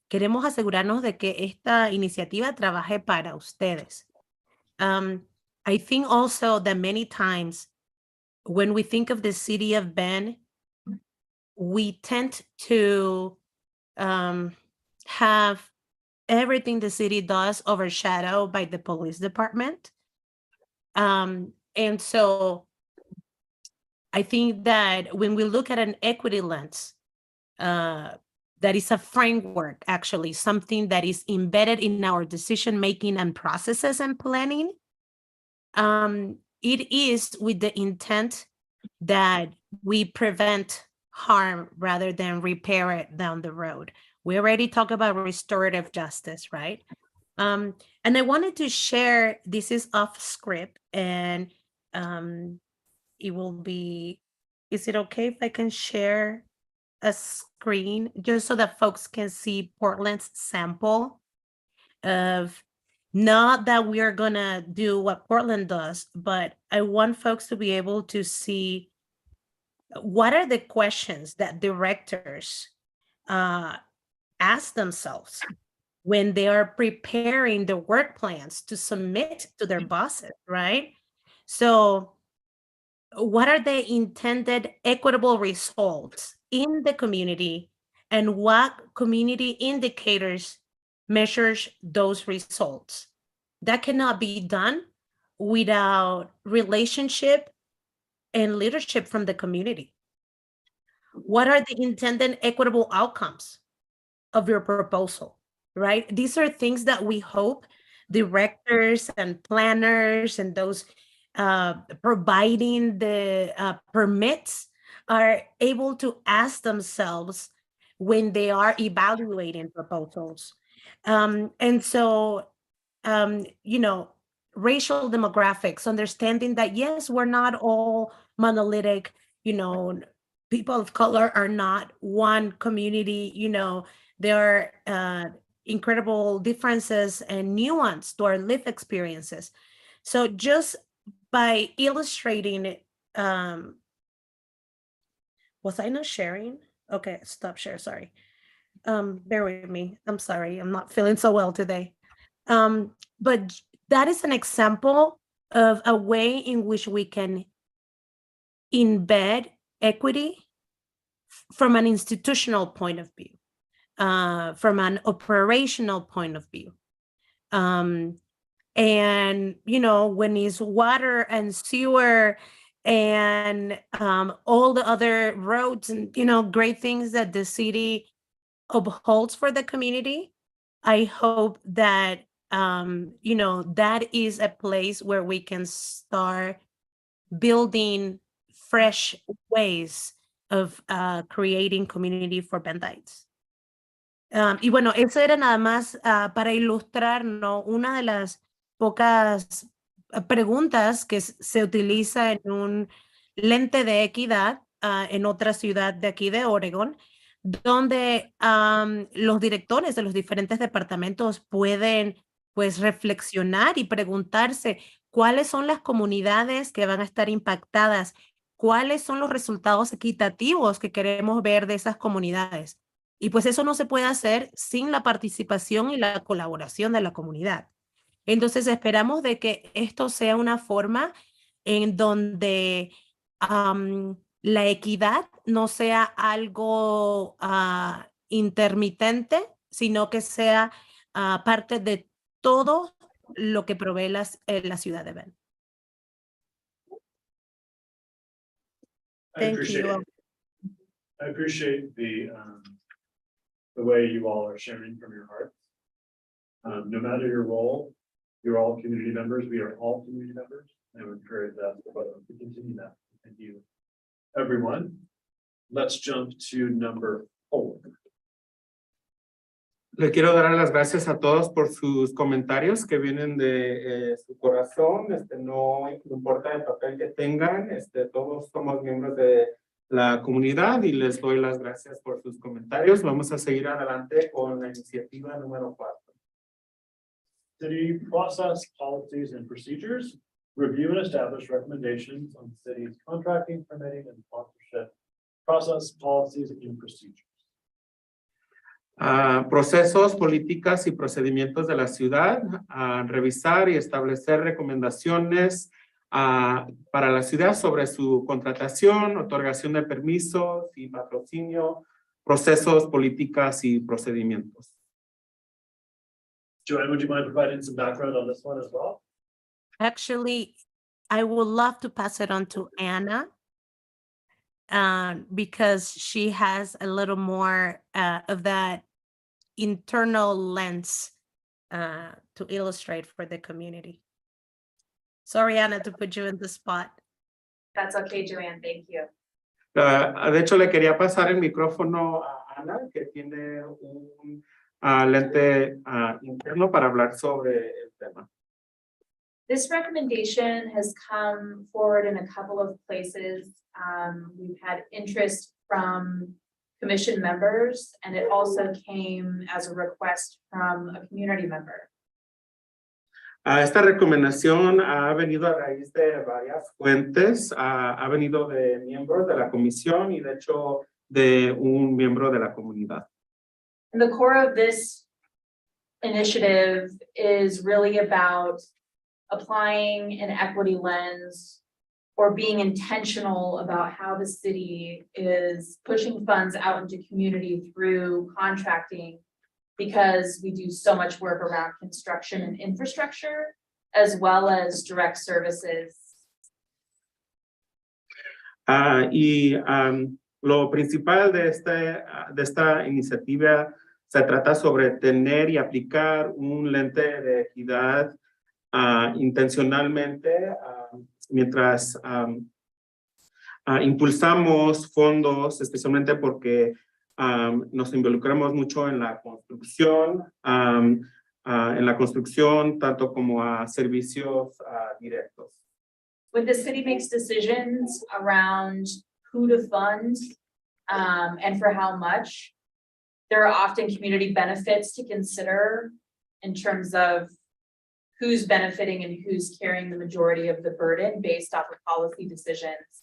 Queremos asegurarnos de que esta iniciativa trabaje para ustedes. I think also that many times when we think of the city of Bend, we tend to have everything the city does overshadowed by the police department. And so I think that when we look at an equity lens, that is a framework, actually, something that is embedded in our decision-making and processes and planning. It is with the intent that we prevent harm rather than repair it down the road. We already talked about restorative justice, right? And I wanted to share, this is off script, and it will be, is it okay if I can share a screen just so that folks can see Portland's sample of, not that we are gonna do what Portland does, but I want folks to be able to see what are the questions that directors ask themselves when they are preparing the work plans to submit to their bosses, right? So what are the intended equitable results in the community, and what community indicators measures those results? That cannot be done without relationship and leadership from the community. What are the intended equitable outcomes of your proposal, right? These are things that we hope directors and planners and those providing the permits are able to ask themselves when they are evaluating proposals. And so, you know, racial demographics, understanding that, yes, we're not all monolithic, you know, people of color are not one community, you know, there are incredible differences and nuance to our lived experiences. So just by illustrating it, was I not sharing? Okay, stop share, sorry. Bear with me, I'm sorry, I'm not feeling so well today. But that is an example of a way in which we can embed equity from an institutional point of view, from an operational point of view. and, you know, when it's water and sewer and all the other roads and, you know, great things that the city upholds for the community. I hope that, you know, that is a place where we can start building fresh ways of creating community for Bendites. Y bueno, eso era nada más para ilustrar, ¿no? Una de las pocas preguntas que se utiliza en un lente de equidad en otra ciudad de aquí de Oregon, donde los directores de los diferentes departamentos pueden pues reflexionar y preguntarse cuáles son las comunidades que van a estar impactadas, cuáles son los resultados equitativos que queremos ver de esas comunidades. Y pues eso no se puede hacer sin la participación y la colaboración de la comunidad. Entonces esperamos de que esto sea una forma en donde la equidad no sea algo intermitente, sino que sea parte de todo lo que provee la ciudad de Bend. Thank you. I appreciate the way you all are sharing from your hearts. No matter your role, you're all community members. We are all community members. I would encourage that to continue that. Thank you, everyone. Let's jump to number 4. Le quiero dar las gracias a todos por sus comentarios que vienen de su corazón. No importa el papel que tengan, todos somos miembros de la comunidad y les doy las gracias por sus comentarios. Vamos a seguir adelante con la iniciativa número 4. City process, policies, and procedures. Review and establish recommendations on the city's contracting, permitting, and sponsorship process, policies, and procedures. Procesos, políticas y procedimientos de la ciudad, revisar y establecer recomendaciones para la ciudad sobre su contratación, otorgación de permisos y patrocinio, procesos, políticas y procedimientos. Joanne, would you mind providing some background on this one as well? Actually, I would love to pass it on to Anna because she has a little more of that internal lens to illustrate for the community. Sorry, Anna, to put you in the spot. That's okay, Joanne, thank you. De hecho, le quería pasar el micrófono a Ana, que tiene un lente interno para hablar sobre el tema. This recommendation has come forward in a couple of places. We've had interest from commission members, and it also came as a request from a community member. Esta recomendación ha venido a raíz de varias fuentes, ha venido de miembros de la comisión y de hecho de un miembro de la comunidad. And the core of this initiative is really about applying an equity lens or being intentional about how the city is pushing funds out into community through contracting, because we do so much work around construction and infrastructure, as well as direct services. Lo principal de esta iniciativa se trata sobre tener y aplicar un lente de equidad intencionalmente mientras impulsamos fondos, especialmente porque nos involucramos mucho en la construcción, tanto como a servicios directos. When the city makes decisions around who to fund and for how much, there are often community benefits to consider in terms of who's benefiting and who's carrying the majority of the burden based off of policy decisions.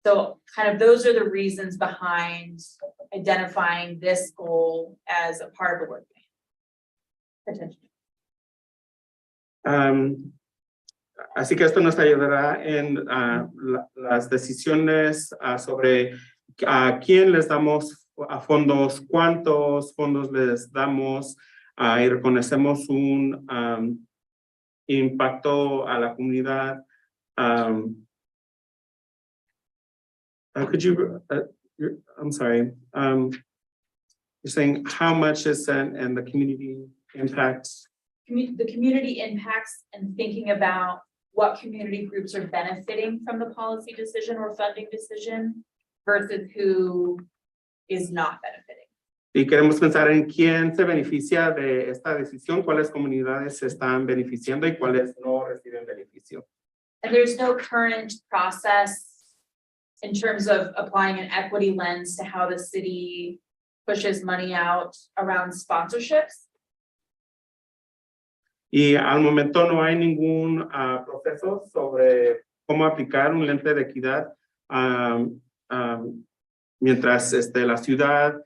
So kind of those are the reasons behind identifying this goal as a part of the work plan. Potentially. Así que esto nos ayudará en las decisiones sobre a quién les damos a fondos, cuántos fondos les damos y reconocemos un impacto a la comunidad. Could you, I'm sorry, you're saying how much is and the community impacts? The community impacts and thinking about what community groups are benefiting from the policy decision or funding decision versus who is not benefiting. Y queremos pensar en quién se beneficia de esta decisión, cuáles comunidades se están beneficiando y cuáles no reciben beneficio. And there's no current process in terms of applying an equity lens to how the city pushes money out around sponsorships. Y al momento no hay ningún proceso sobre cómo aplicar un lente de equidad mientras la ciudad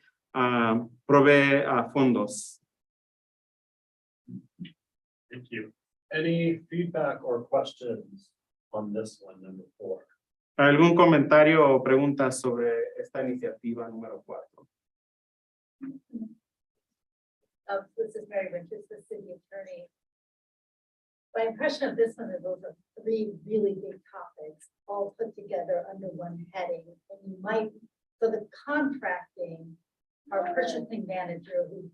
provee fondos. Thank you. Any feedback or questions on this one, number 4? ¿Algún comentario o preguntas sobre esta iniciativa número 4? This is Mary Richards, the city attorney. My impression of this one is those are 3 really big topics all put together under one heading. And you might, so the contracting, our purchasing manager who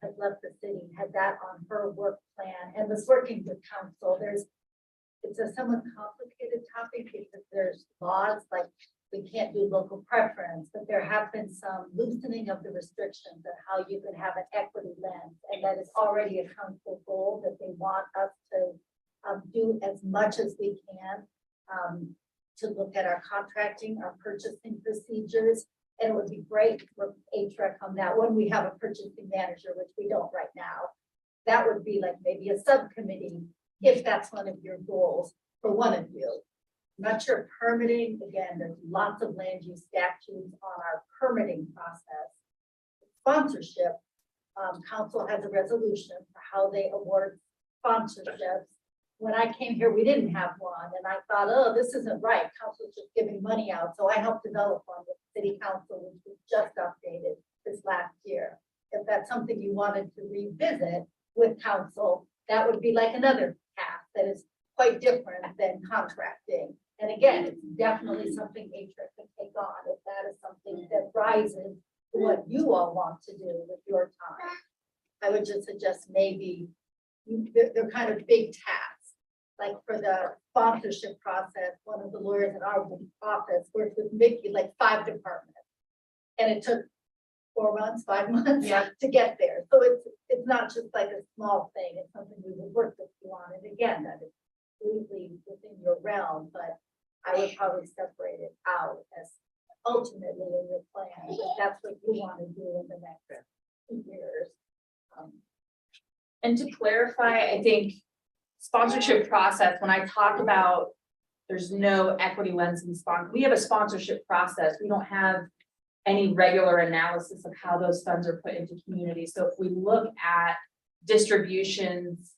has left the city had that on her work plan and was working with council. It's a somewhat complicated topic because there's laws like we can't do local preference, but there have been some loosening of the restrictions on how you could have an equity lens. And that is already a council goal that they want us to do as much as we can to look at our contracting, our purchasing procedures. And it would be great for HREC on that when we have a purchasing manager, which we don't right now. That would be like maybe a subcommittee, if that's one of your goals for one of you. I'm not sure permitting, again, there's lots of land use statutes on our permitting process. Sponsorship, council has a resolution for how they award sponsorships. When I came here, we didn't have one, and I thought, oh, this isn't right, council's just giving money out, so I helped develop one with city council, which was just updated this last year. If that's something you wanted to revisit with council, that would be like another path that is quite different than contracting. And again, it's definitely something HREC can take on if that is something that rises to what you all want to do with your time. I would just suggest maybe they're kind of big tasks. Like for the sponsorship process, one of the lawyers in our office worked with Mickey, like 5 departments. And it took 4 months, 5 months to get there. So it's not just like a small thing. It's something we would work with you on. And again, that is completely within your realm, but I would probably separate it out as ultimately in your plan, if that's what you want to do in the next 2 years. And to clarify, I think sponsorship process, when I talk about there's no equity lens in sponsor, we have a sponsorship process. We don't have any regular analysis of how those funds are put into communities. So if we look at distributions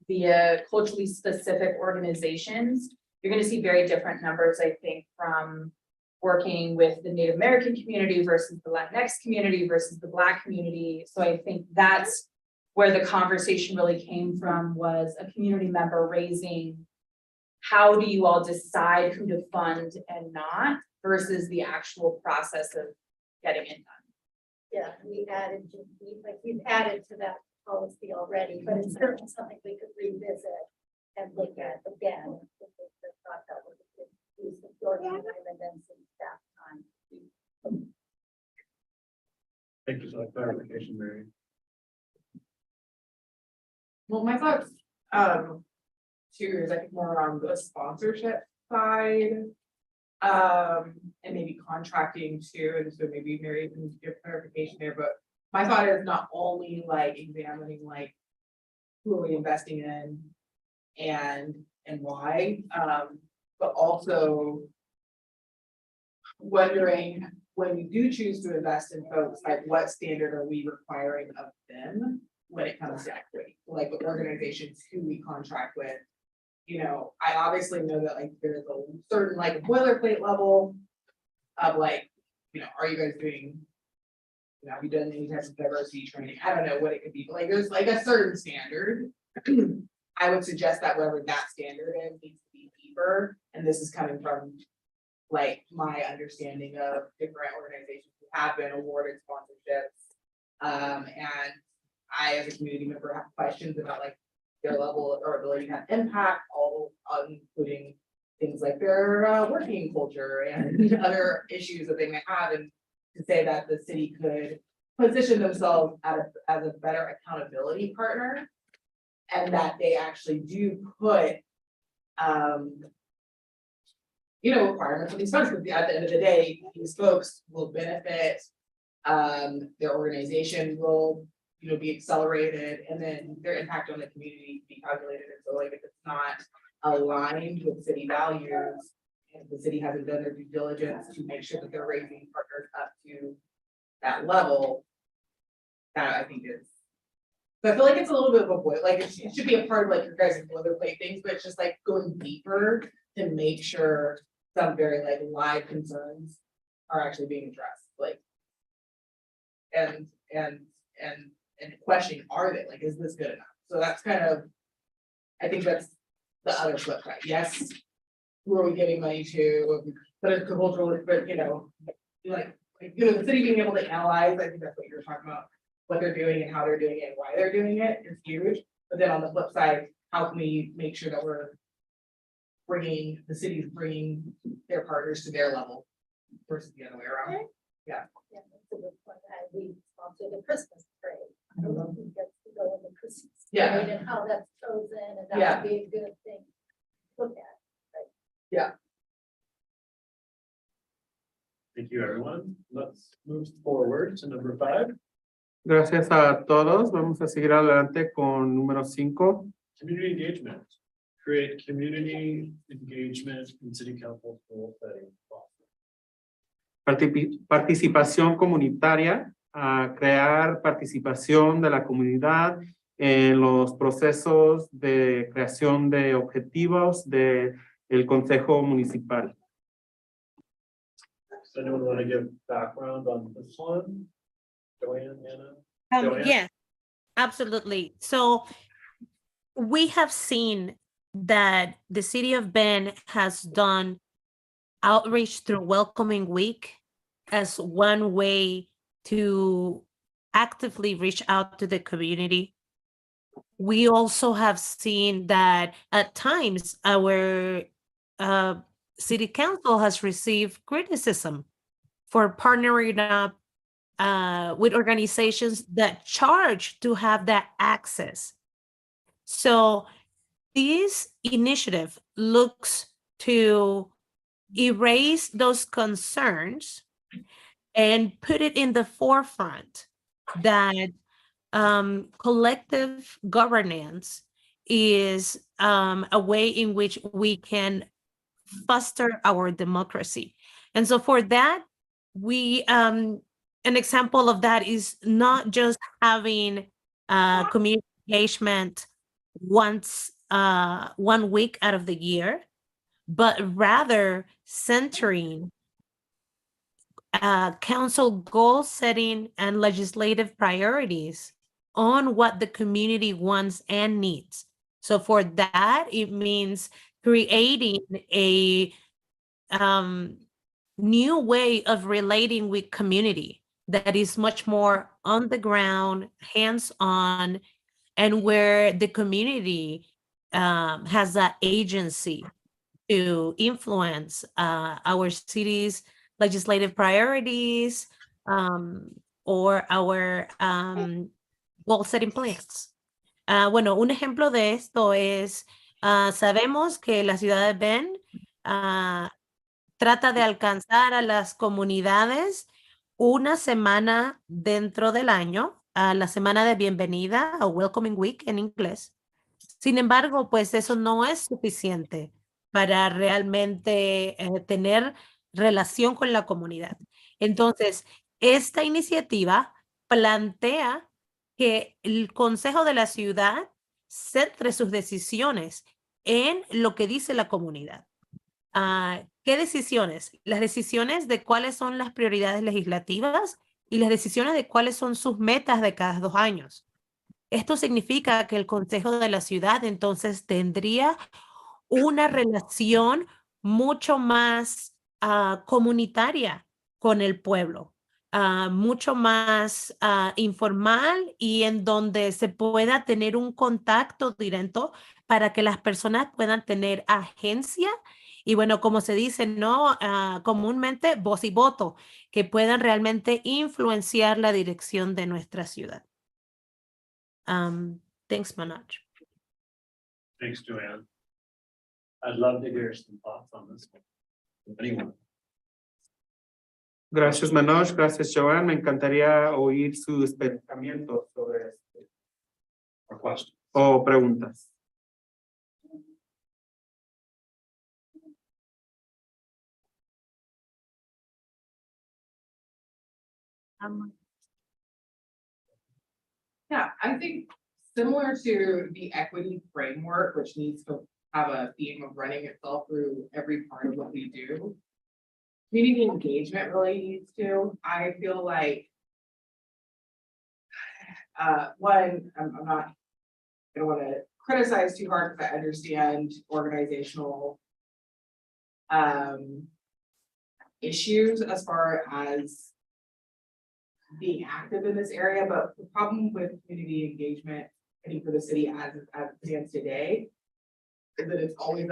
via culturally specific organizations, you're going to see very different numbers, I think, from working with the Native American community versus the Latinx community versus the Black community. So I think that's where the conversation really came from, was a community member raising, how do you all decide who to fund and not, versus the actual process of getting it done. Yeah, we added, we've added to that policy already, but it's certainly something we could revisit and look at again. If we thought that was a good use of your time and then some staff time. Thank you for that clarification, Mary. Well, my thoughts, too, is I think more around the sponsorship side. And maybe contracting too, and so maybe Mary can give clarification there, but my thought is not only like examining like who are we investing in and why, but also wondering when we do choose to invest in folks, like what standard are we requiring of them when it comes to equity, like the organizations who we contract with. You know, I obviously know that like there's a certain like boilerplate level of like, you know, are you guys doing, you know, have you done any types of diversity training? I don't know what it could be, but like there's like a certain standard. I would suggest that whatever that standard is needs to be deeper, and this is coming from like my understanding of different organizations who have been awarded sponsorships. And I, as a community member, have questions about like their level or ability to have impact, all including things like their working culture and other issues that they may have, and to say that the city could position themselves as a better accountability partner, and that they actually do put requirements for these funds, because at the end of the day, these folks will benefit. Their organization will, be accelerated, and then their impact on the community be calculated. And so like if it's not aligned with city values, and the city hasn't done their due diligence to make sure that they're raising partners up to that level, that I think is. So I feel like it's a little bit of a boil, like it should be a part of like your guys' boilerplate things, but it's just like going deeper to make sure some very like live concerns are actually being addressed, like. And questioning, are they, like, is this good enough? So that's kind of, I think that's the other flip side. Yes, who are we giving money to? But it's cultural, but the city being able to analyze, I think that's what you're talking about, what they're doing and how they're doing it and why they're doing it is huge. But then on the flip side, how can we make sure that we're the city's bringing their partners to their level versus the other way around? Yeah, that's a good point. We sponsor the Christmas parade. I don't know who gets to go in the Christmas Yeah. parade and how that's chosen, and that Yeah. would be a good thing to look at. Thank you, everyone. Let's move forward to number 5, Gracias a todos. Vamos a seguir adelante con número 5. community engagement. Create community engagement in city council goal setting. Participación comunitaria, a crear participación de la comunidad en los procesos de creación de objetivos del Consejo Municipal. Does anyone want to give background on this one? Joanne, Anna? Joanne? Yes, absolutely. So we have seen that the city of Bend has done outreach through Welcoming Week as one way to actively reach out to the community. We also have seen that at times our city council has received criticism for partnering up with organizations that charge to have that access. So this initiative looks to erase those concerns and put it in the forefront that collective governance is a way in which we can foster our democracy. And so for that, we an example of that is not just having community engagement once 1 week out of the year, but rather centering council goal setting and legislative priorities on what the community wants and needs. So for that, it means creating a new way of relating with community that is much more on the ground, hands-on, and where the community has that agency to influence our city's legislative priorities or our goal setting plans. Bueno, un ejemplo de esto es, sabemos que la ciudad de Bend trata de alcanzar a las comunidades una semana dentro del año, la semana de bienvenida o Welcoming Week en inglés. Sin embargo, pues eso no es suficiente para realmente tener relación con la comunidad. Entonces, esta iniciativa plantea que el Consejo de la Ciudad centre sus decisiones en lo que dice la comunidad. ¿Qué decisiones? Las decisiones de cuáles son las prioridades legislativas y las decisiones de cuáles son sus metas de cada 2 años. Esto significa que el Consejo de la Ciudad entonces tendría una relación mucho más comunitaria con el pueblo, mucho más informal y en donde se pueda tener un contacto directo para que las personas puedan tener agencia y bueno, como se dice, ¿no? Comúnmente voz y voto, que puedan realmente influenciar la dirección de nuestra ciudad. Thanks, Manoj. Thanks, Joanne. I'd love to hear some thoughts on this one. Anyone? Gracias, Manoj. Gracias, Joan. Me encantaría oír sus pensamientos sobre esto Or questions? o preguntas. Yeah, I think similar to the equity framework, which needs to have a theme of running itself through every part of what we do. Community engagement really needs to, I feel like. One, I'm not, I don't wanna criticize too hard, because I understand organizational. Issues as far as. Being active in this area, but the problem with community engagement, I think for the city as it stands today. Is that it's always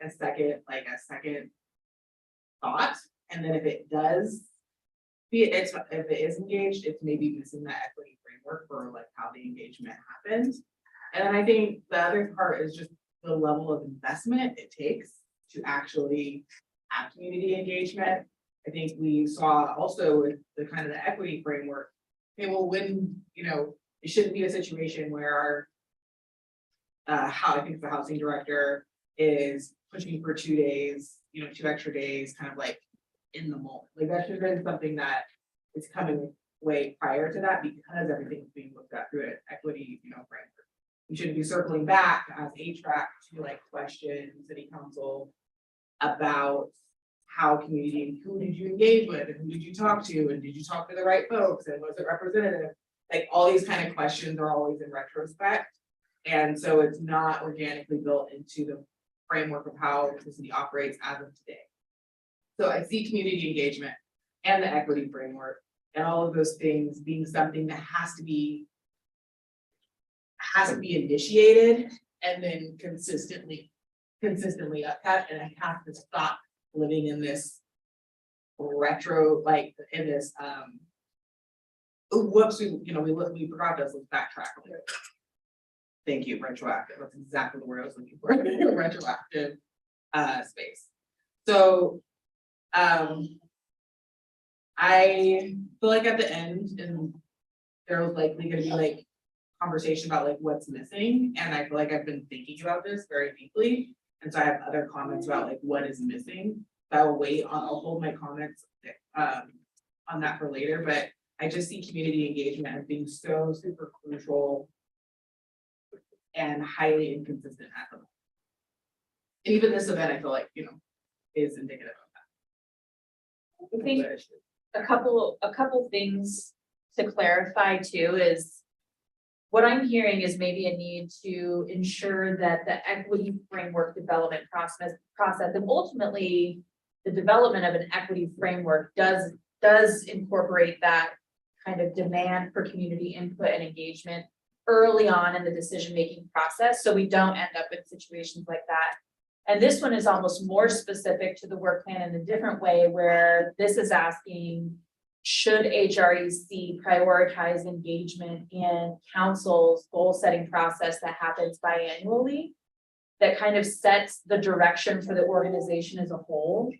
a second thought, and then if it does. If it is engaged, it's maybe missing that equity framework for like how the engagement happens. And then I think the other part is just the level of investment it takes to actually have community engagement. I think we saw also with the kind of the equity framework. Okay, well, when, it shouldn't be a situation where I think the housing director is pushing for 2 days, 2 extra days, kind of like in the moment. Like that should have been something that is coming way prior to that, because everything's being looked at through an equity, framework. We shouldn't be circling back as HVAC to like question city council about how community, who did you engage with, and who did you talk to, and did you talk to the right folks, and was it representative? Like all these kind of questions are always in retrospect. And so it's not organically built into the framework of how the city operates as of today. So I see community engagement and the equity framework and all of those things being something that has to be initiated and then consistently upkept, and I have to stop living in this retro, like in this whoops, we forgot this, let's backtrack. Thank you, retroactive, that's exactly the word I was looking for. Retroactive space. So I feel like at the end, and there was likely gonna be like conversation about like what's missing, and I feel like I've been thinking about this very deeply. And so I have other comments about like what is missing. So I'll hold my comments on that for later, but I just see community engagement as being so super crucial and highly inconsistent at the moment. And even this event, I feel like, is indicative of that. I think a couple things to clarify too is. What I'm hearing is maybe a need to ensure that the equity framework development process, and ultimately the development of an equity framework does incorporate that kind of demand for community input and engagement early on in the decision-making process, so we don't end up in situations like that. And this one is almost more specific to the work plan in a different way, where this is asking, should HREC prioritize engagement in council's goal-setting process that happens biannually, that kind of sets the direction for the organization as a whole?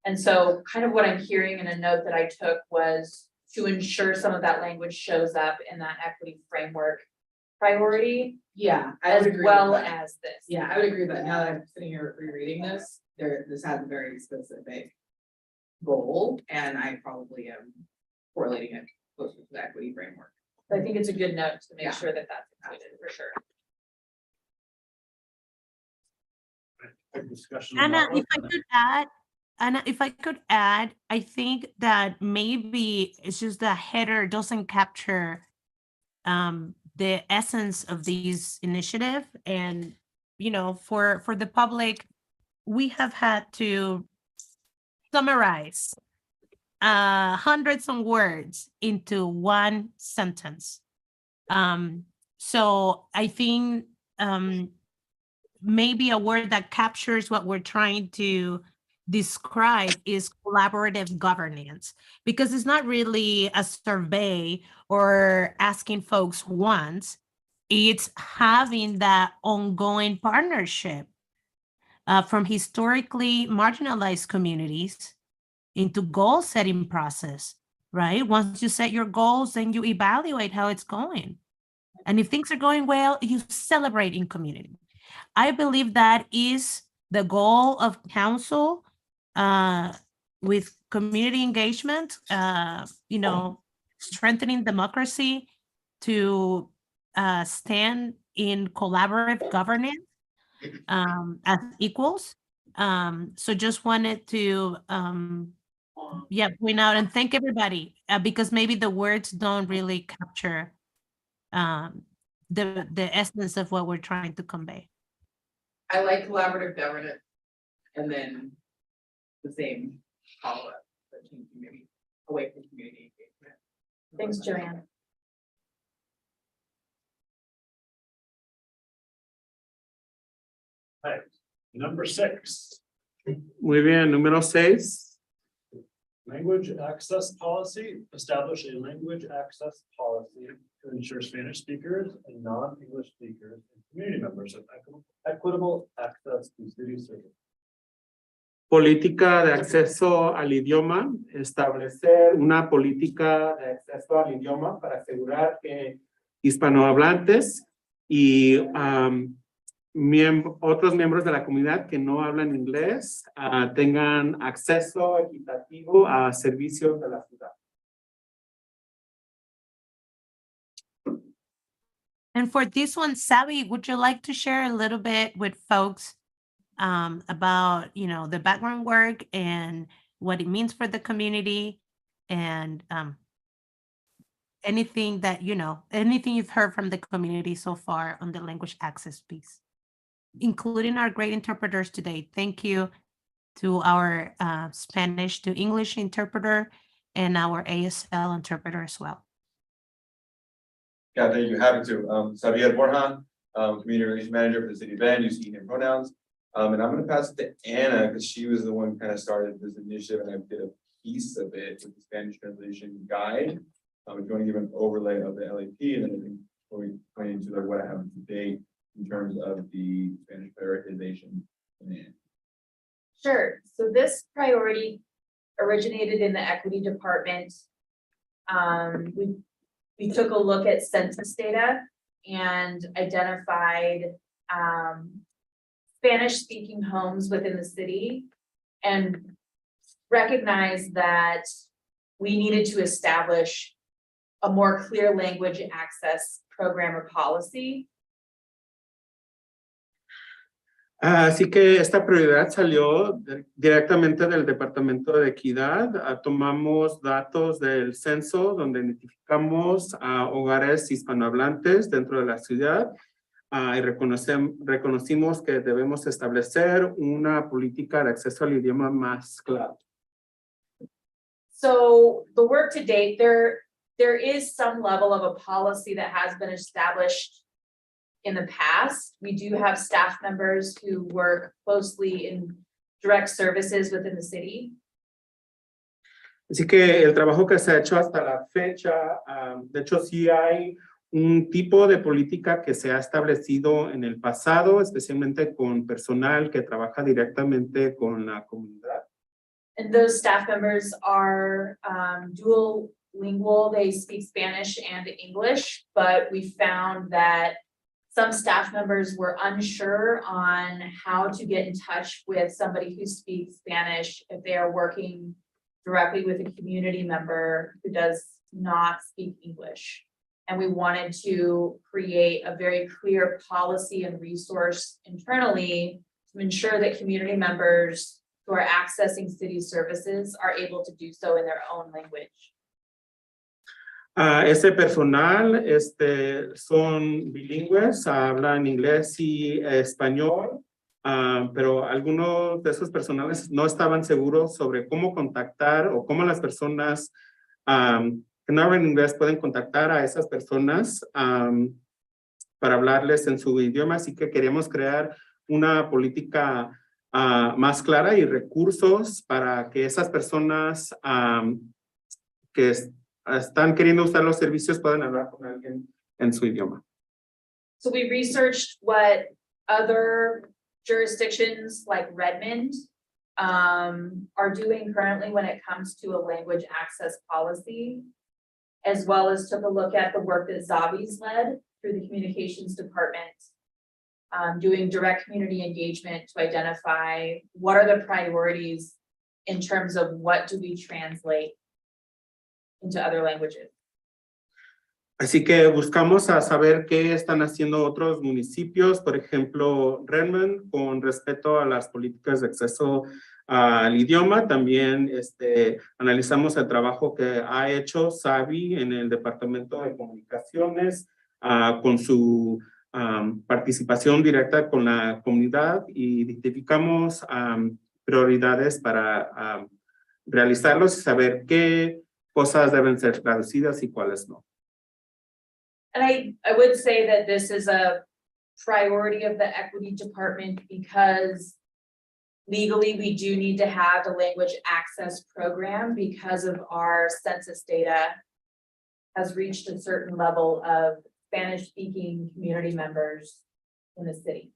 And so kind of what I'm hearing in a note that I took was to ensure some of that language shows up in that equity framework priority. Yeah, I As would agree well with that. as this. Yeah, I would agree with that. Now that I'm sitting here rereading this, this has a very specific goal, and I probably am correlating it closer to the equity framework. I think it's a good note to make Yeah. sure that that's included for sure. Discussion. Anna, if I could add, And if I could add, I think that maybe it's just the header doesn't capture the essence of these initiative. And, you know, for the public, we have had to summarize hundreds of words into one sentence. So I think maybe a word that captures what we're trying to describe is collaborative governance, because it's not really a survey or asking folks once, it's having that ongoing partnership from historically marginalized communities into goal setting process, right? Once you set your goals, then you evaluate how it's going. And if things are going well, you celebrate in community. I believe that is the goal of council with community engagement, you know, strengthening democracy to stand in collaborative governance as equals. So just wanted to yeah, point out and thank everybody because maybe the words don't really capture the essence of what we're trying to convey. I like collaborative governance. And then the same follow-up, but changing maybe away from community engagement. Thanks, Joanne. Right. Number 6, Muy bien, número 6. language access policy. Establish a language access policy to ensure Spanish speakers and non-English speakers and community members have equitable access to city services. Política de acceso al idioma, establecer una política de acceso al idioma para asegurar que hispanohablantes y otros miembros de la comunidad que no hablan inglés tengan acceso equitativo a servicios de la ciudad. And for this one, Sally, would you like to share a little bit with folks about, you know, the background work and what it means for the community and anything that, you know, anything you've heard from the community so far on the language access piece, including our great interpreters today. Thank you to our Spanish to English interpreter and our ASL interpreter as well. Yeah, thank you. Happy to. Xavier Borja, Community Relations Manager for the City of Bend, use he, him pronouns. And I'm going to pass it to Anna because she was the one who kind of started this initiative and I did a piece of it with the Spanish translation guide. If you want to give an overlay of the LAP, and then I think we'll be pointing to like what happened today in terms of the Spanish prioritization plan. Sure. So this priority originated in the equity department. We took a look at census data and identified Spanish-speaking homes within the city and recognized that we needed to establish a more clear language access program or policy. Así que esta prioridad salió directamente del Departamento de Equidad. Tomamos datos del censo donde identificamos a hogares hispanohablantes dentro de la ciudad y reconocimos que debemos establecer una política de acceso al idioma más clara. So the work to date, there is some level of a policy that has been established in the past. We do have staff members who work closely in direct services within the city. Así que el trabajo que se ha hecho hasta la fecha, de hecho sí hay un tipo de política que se ha establecido en el pasado, especialmente con personal que trabaja directamente con la comunidad. And those staff members are dual lingual, they speak Spanish and English, but we found that some staff members were unsure on how to get in touch with somebody who speaks Spanish if they are working directly with a community member who does not speak English. And we wanted to create a very clear policy and resource internally to ensure that community members who are accessing city services are able to do so in their own language. Ese personal son bilingües, hablan inglés y español, pero algunos de esos personales no estaban seguros sobre cómo contactar o cómo las personas que no hablan inglés pueden contactar a esas personas para hablarles en su idioma, así que queríamos crear una política más clara y recursos para que esas personas que están queriendo usar los servicios puedan hablar con alguien en su idioma. So we researched what other jurisdictions like Redmond are doing currently when it comes to a language access policy, as well as took a look at the work that Zabi's led through the communications department, doing direct community engagement to identify what are the priorities in terms of what do we translate into other languages. Así que buscamos a saber qué están haciendo otros municipios, por ejemplo, Redmond, con respecto a las políticas de acceso al idioma. También analizamos el trabajo que ha hecho Sabi en el Departamento de Comunicaciones, con su participación directa con la comunidad, y identificamos prioridades para realizarlos y saber qué cosas deben ser traducidas y cuáles no. And I would say that this is a priority of the equity department because legally we do need to have a language access program because of our census data has reached a certain level of Spanish speaking community members in the city.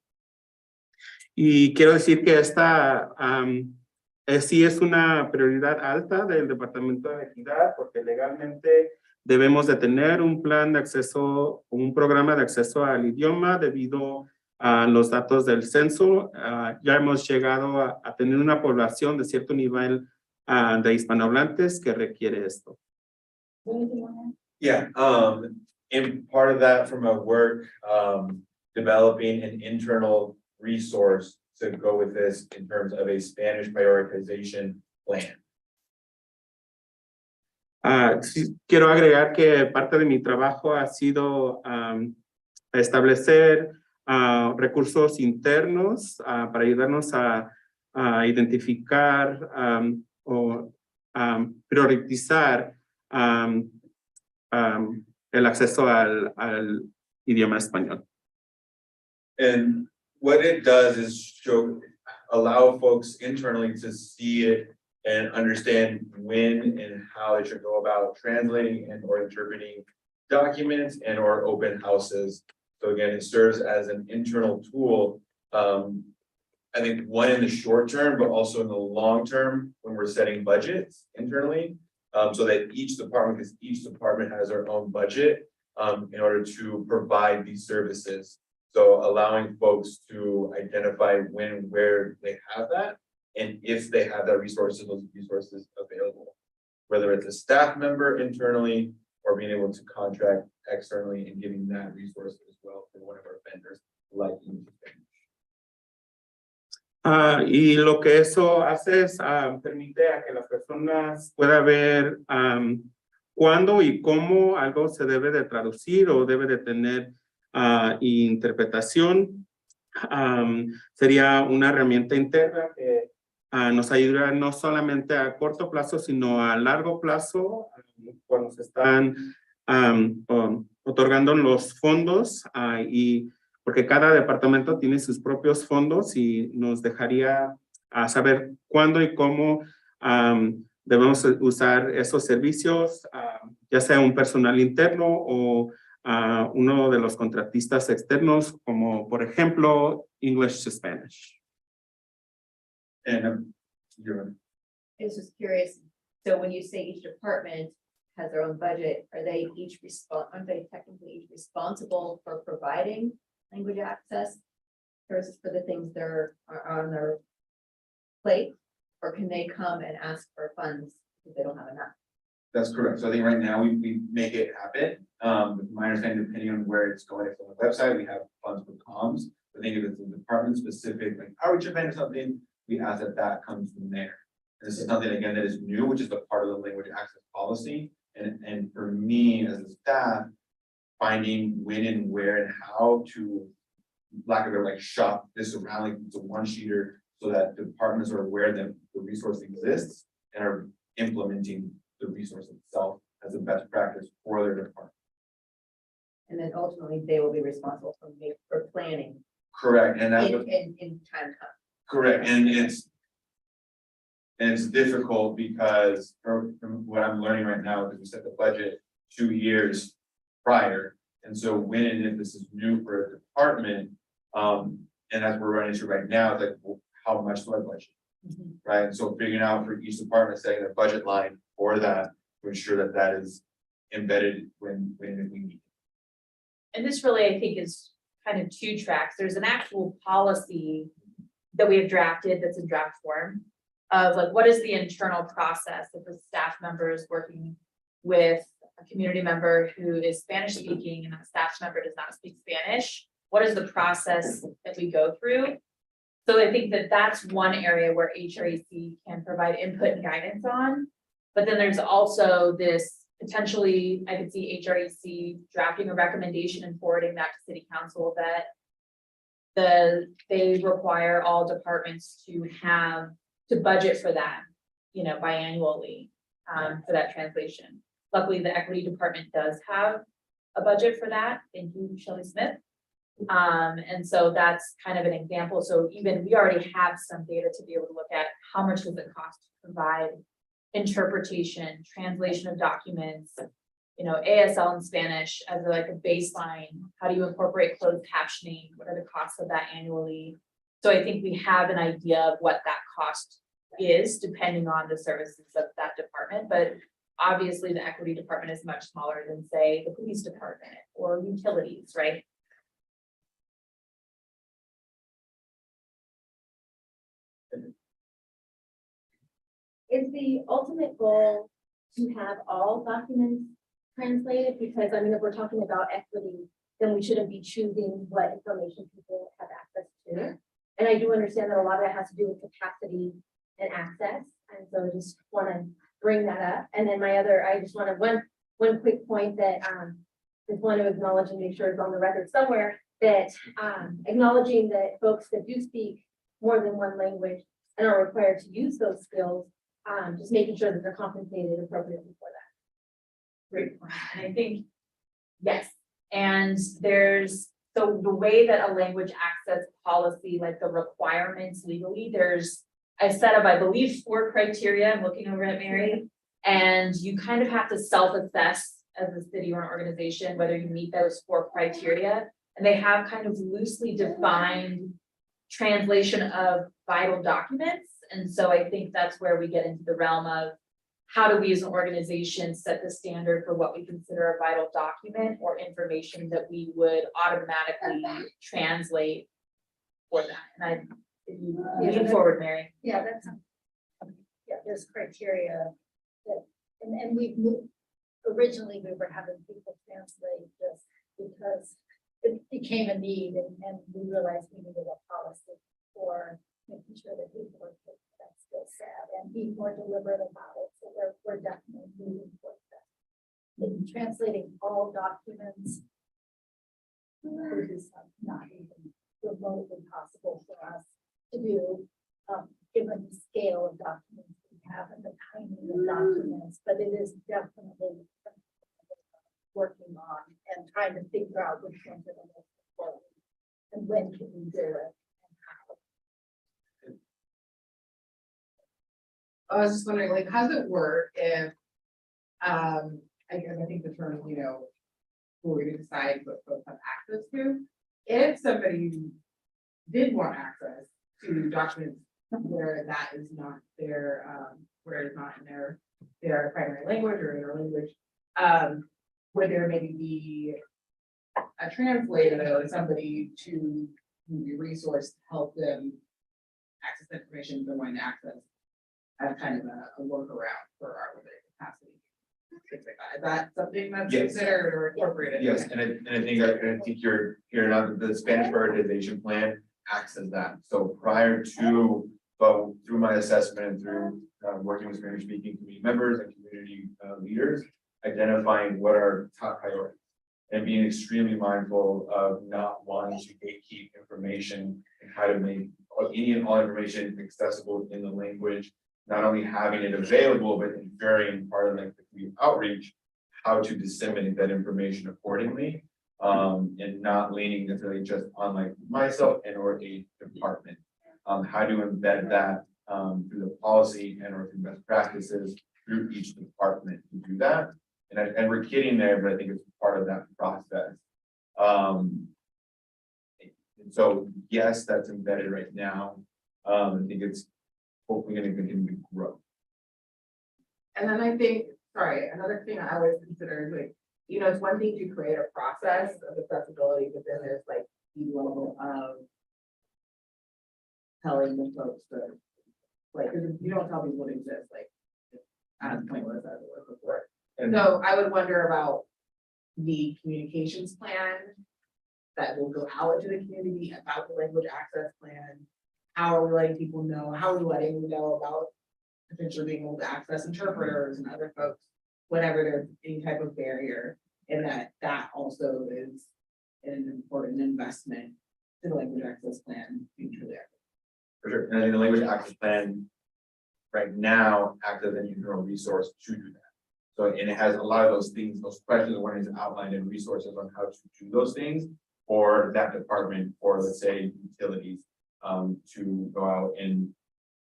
Y quiero decir que esta sí es una prioridad alta del Departamento de Equidad, porque legalmente debemos de tener un plan de acceso, un programa de acceso al idioma debido a los datos del censo. Ya hemos llegado a tener una población de cierto nivel de hispanohablantes que requiere esto. Yeah, and part of that from our work, developing an internal resource to go with this in terms of a Spanish prioritization plan. Sí, quiero agregar que parte de mi trabajo ha sido establecer recursos internos para ayudarnos a identificar o priorizar el acceso al idioma español. And what it does is allow folks internally to see it and understand when and how they should go about translating and or interpreting documents and or open houses. So again, it serves as an internal tool. I think one in the short term, but also in the long term when we're setting budgets internally, so that each department, because each department has their own budget in order to provide these services. So allowing folks to identify when and where they have that, and if they have that resources, those resources available, whether it's a staff member internally or being able to contract externally and giving that resource as well for one of our vendors like English. Y lo que eso hace es permite a que las personas puedan ver cuándo y cómo algo se debe de traducir o debe de tener interpretación. Sería una herramienta interna que nos ayuda no solamente a corto plazo, sino a largo plazo, cuando se están otorgando los fondos, y porque cada departamento tiene sus propios fondos, y nos dejaría saber cuándo y cómo debemos usar esos servicios, ya sea un personal interno o uno de los contratistas externos, como por ejemplo English to Spanish. And you're I was just curious, so when you say each department has their own budget, are they each aren't they technically each responsible for providing language access? Versus for the things that are on their plate, or can they come and ask for funds if they don't have enough? That's correct. So I think right now we make it happen. With my understanding, depending on where it's going, if it's on the website, we have funds for comms. I think if it's a department specific, like outreach event or something, we ask that that comes from there. This is something, again, that is new, which is a part of the language access policy. And for me as a staff, finding when and where and how to, lack of a like, shop this around like it's a one-sheeter so that departments are aware that the resource exists and are implementing the resource itself as a best practice for their department. And then ultimately, they will be responsible for planning Correct, and that's in time come. correct, and it's difficult because from what I'm learning right now, because we set the budget 2 years prior. And so when and if this is new for a department, and as we're running into right now, it's like, well, how much do I budget? Right, and so figuring out for each department, setting a budget line for that to ensure that that is embedded when we need. And this really, I think, is kind of 2 tracks. There's an actual policy that we have drafted that's in draft form of like, what is the internal process if a staff member is working with a community member who is Spanish speaking and that staff member does not speak Spanish? What is the process that we go through? So I think that that's one area where HREC can provide input and guidance on. But then there's also this potentially, I could see HREC drafting a recommendation and forwarding that to city council that they require all departments to budget for that, you know, biannually, for that translation. Luckily, the equity department does have a budget for that. Thank you, Shelley Smith. And so that's kind of an example. So even we already have some data to be able to look at how much does it cost to provide interpretation, translation of documents, you know, ASL in Spanish as like a baseline. How do you incorporate closed captioning? What are the costs of that annually? So I think we have an idea of what that cost is depending on the services of that department. But obviously the equity department is much smaller than say the police department or utilities, right? Is the ultimate goal to have all documents translated? Because I mean, if we're talking about equity, then we shouldn't be choosing what information people have access to. And I do understand that a lot of that has to do with capacity and access. And so I just want to bring that up. And then I just want to, one quick point that just want to acknowledge and make sure it's on the record somewhere, that acknowledging that folks that do speak more than one language and are required to use those skills, just making sure that they're compensated appropriately for that. Great point. And I think, yes, and so the way that a language access policy, like the requirements legally, I set up, I believe, 4 criteria. I'm looking over at Mary, and you kind of have to self-assess as a city or an organization whether you meet those 4 criteria. And they have kind of loosely defined translation of vital documents. And so I think that's where we get into the realm of how do we as an organization set the standard for what we consider a vital document or information that we would automatically translate for that. And if you lean forward, Mary. Yeah, there's criteria that, and we've moved, originally we were having people translate this because it became a need and we realized we needed a policy for making sure that people were taking that skill set and be more deliberate about it. So we're definitely moving towards that. In translating all documents, this is not even remotely possible for us to do, given the scale of documents we have and the timing of documents, but it is definitely working on and trying to figure out which ones are the most important and when can we do it. I was just wondering, like, how does it work if, I guess I think the term, you know, who we're gonna decide what folks have access to. If somebody did want access to documents where that is not their, where it's not in their primary language or their language, would there maybe be a translator or somebody to be resourced to help them access the information they're wanting to access? As kind of a workaround for our limited capacity. Things like that. Is that something that's Yes. considered or incorporated? Yes, and I think you're hearing out that the Spanish prioritization plan acts as that. So prior to but through my assessment and through working with Spanish speaking community members and community leaders, identifying what are top priorities and being extremely mindful of not wanting to gatekeep information and how to make any and all information accessible in the language, not only having it available, but varying part of like the community outreach, how to disseminate that information accordingly, and not leaning necessarily just on like myself and or a department. How to embed that through the policy and or through best practices through each department to do that. And we're getting there, but I think it's part of that process. And so yes, that's embedded right now. I think it's hopefully going to continue to grow. And then I think, sorry, another thing I always consider is like, you know, it's one thing to create a process of accessibility, but then there's like the level of telling the folks that, like, 'cause if you don't tell people it exists, like, it's as pointless as it was before. And So I would wonder about the communications plan that will go out into the community about the language access plan. How are we letting people know? How are we letting them know about potentially being able to access interpreters and other folks, whenever there's any type of barrier, and that also is an important investment to the language access plan future there. For sure, and I think the language access plan right now acts as an internal resource to do that. So, and it has a lot of those things, those questions and warnings outlined in resources on how to do those things for that department, or let's say utilities, to go out and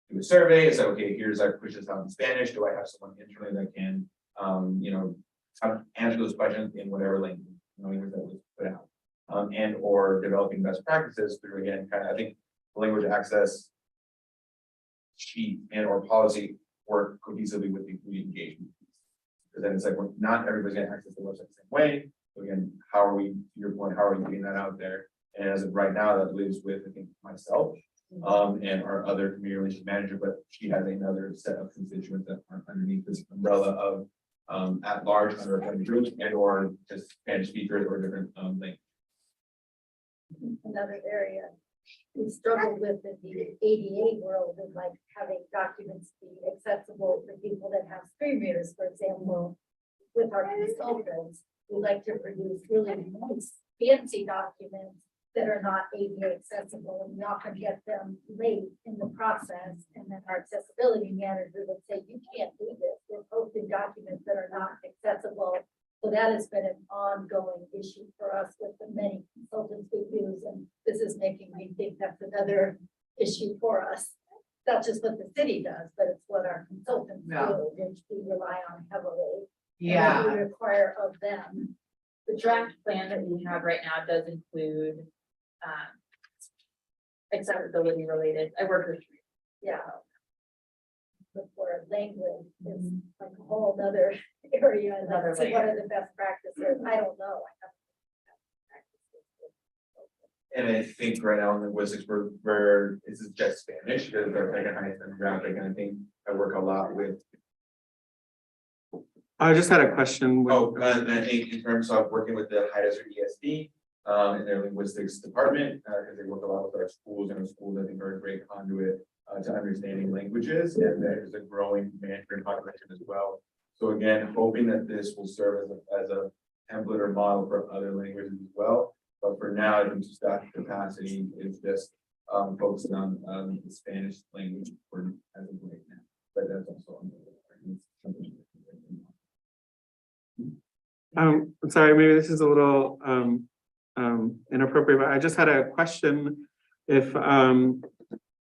do a survey. It's like, okay, here's I push this out in Spanish. Do I have someone internally that can, you know, answer those questions in whatever language that was put out, and or developing best practices through, again, kind of, I think language access sheet and or policy work cohesively with the community engagement. Because then it's like, well, not everybody's gonna access the website the same way. So again, how are we, to your point, how are we getting that out there? And as of right now, that lives with, I think, myself, and our other community relations manager, but she has another set of constituents that are underneath this umbrella of at large underrepresented groups and or just Spanish speakers or different languages. Another area we struggled with in the ADA world is like having documents be accessible for people that have screen readers, for example. With our consultants, we like to produce really nice fancy documents that are not ADA accessible, and we often get them late in the process, and then our accessibility manager would say, you can't do this, we're posting documents that are not accessible. So that has been an ongoing issue for us with the many consultants we use, and this is making me think that's another issue for us. Not just what the city does, but it's what our consultants do, which we rely on heavily. and what we require of them. The draft plan that we have right now does include accessibility related. I work with. Yeah. But for language is like a whole other area, and Another like, so what layer. are the best practices? I don't know. And I think right now in linguistics, we're this is just Spanish, because they're second highest demographic, and I think I work a lot with. I just had a question. And I think in terms of working with the high desert ESD, in their linguistics department, because they work a lot with our schools, and our schools, I think, are a great conduit to understanding languages, and there's a growing Mandarin population as well. So again, hoping that this will serve as a template or model for other languages as well. But for now, I think staff capacity is just focusing on the Spanish language for as of right now. But that's also something. I'm sorry, maybe this is a little inappropriate, but I just had a question. If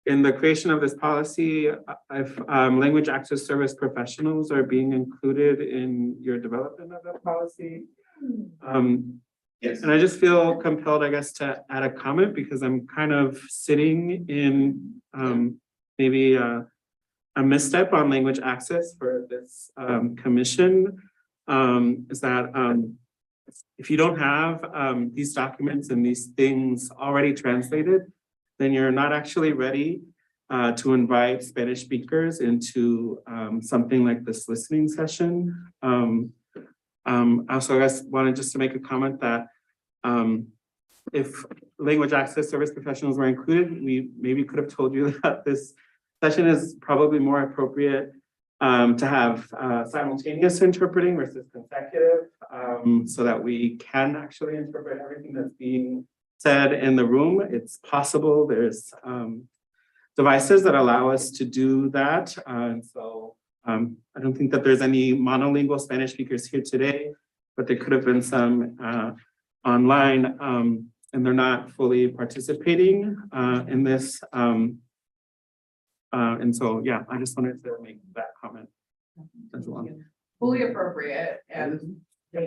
in the creation of this policy, if language access service professionals are being included in your development of the policy. Yes. And I just feel compelled, I guess, to add a comment, because I'm kind of sitting in maybe a misstep on language access for this commission. Is that if you don't have these documents and these things already translated, then you're not actually ready to invite Spanish speakers into something like this listening session. Also, I guess wanted just to make a comment that if language access service professionals were included, we maybe could have told you that this session is probably more appropriate to have simultaneous interpreting versus consecutive, so that we can actually interpret everything that's being said in the room. It's possible. There's devices that allow us to do that. And so I don't think that there's any monolingual Spanish speakers here today, but there could have been some online, and they're not fully participating in this. And so, yeah, I just wanted to make that comment as well. Fully appropriate and I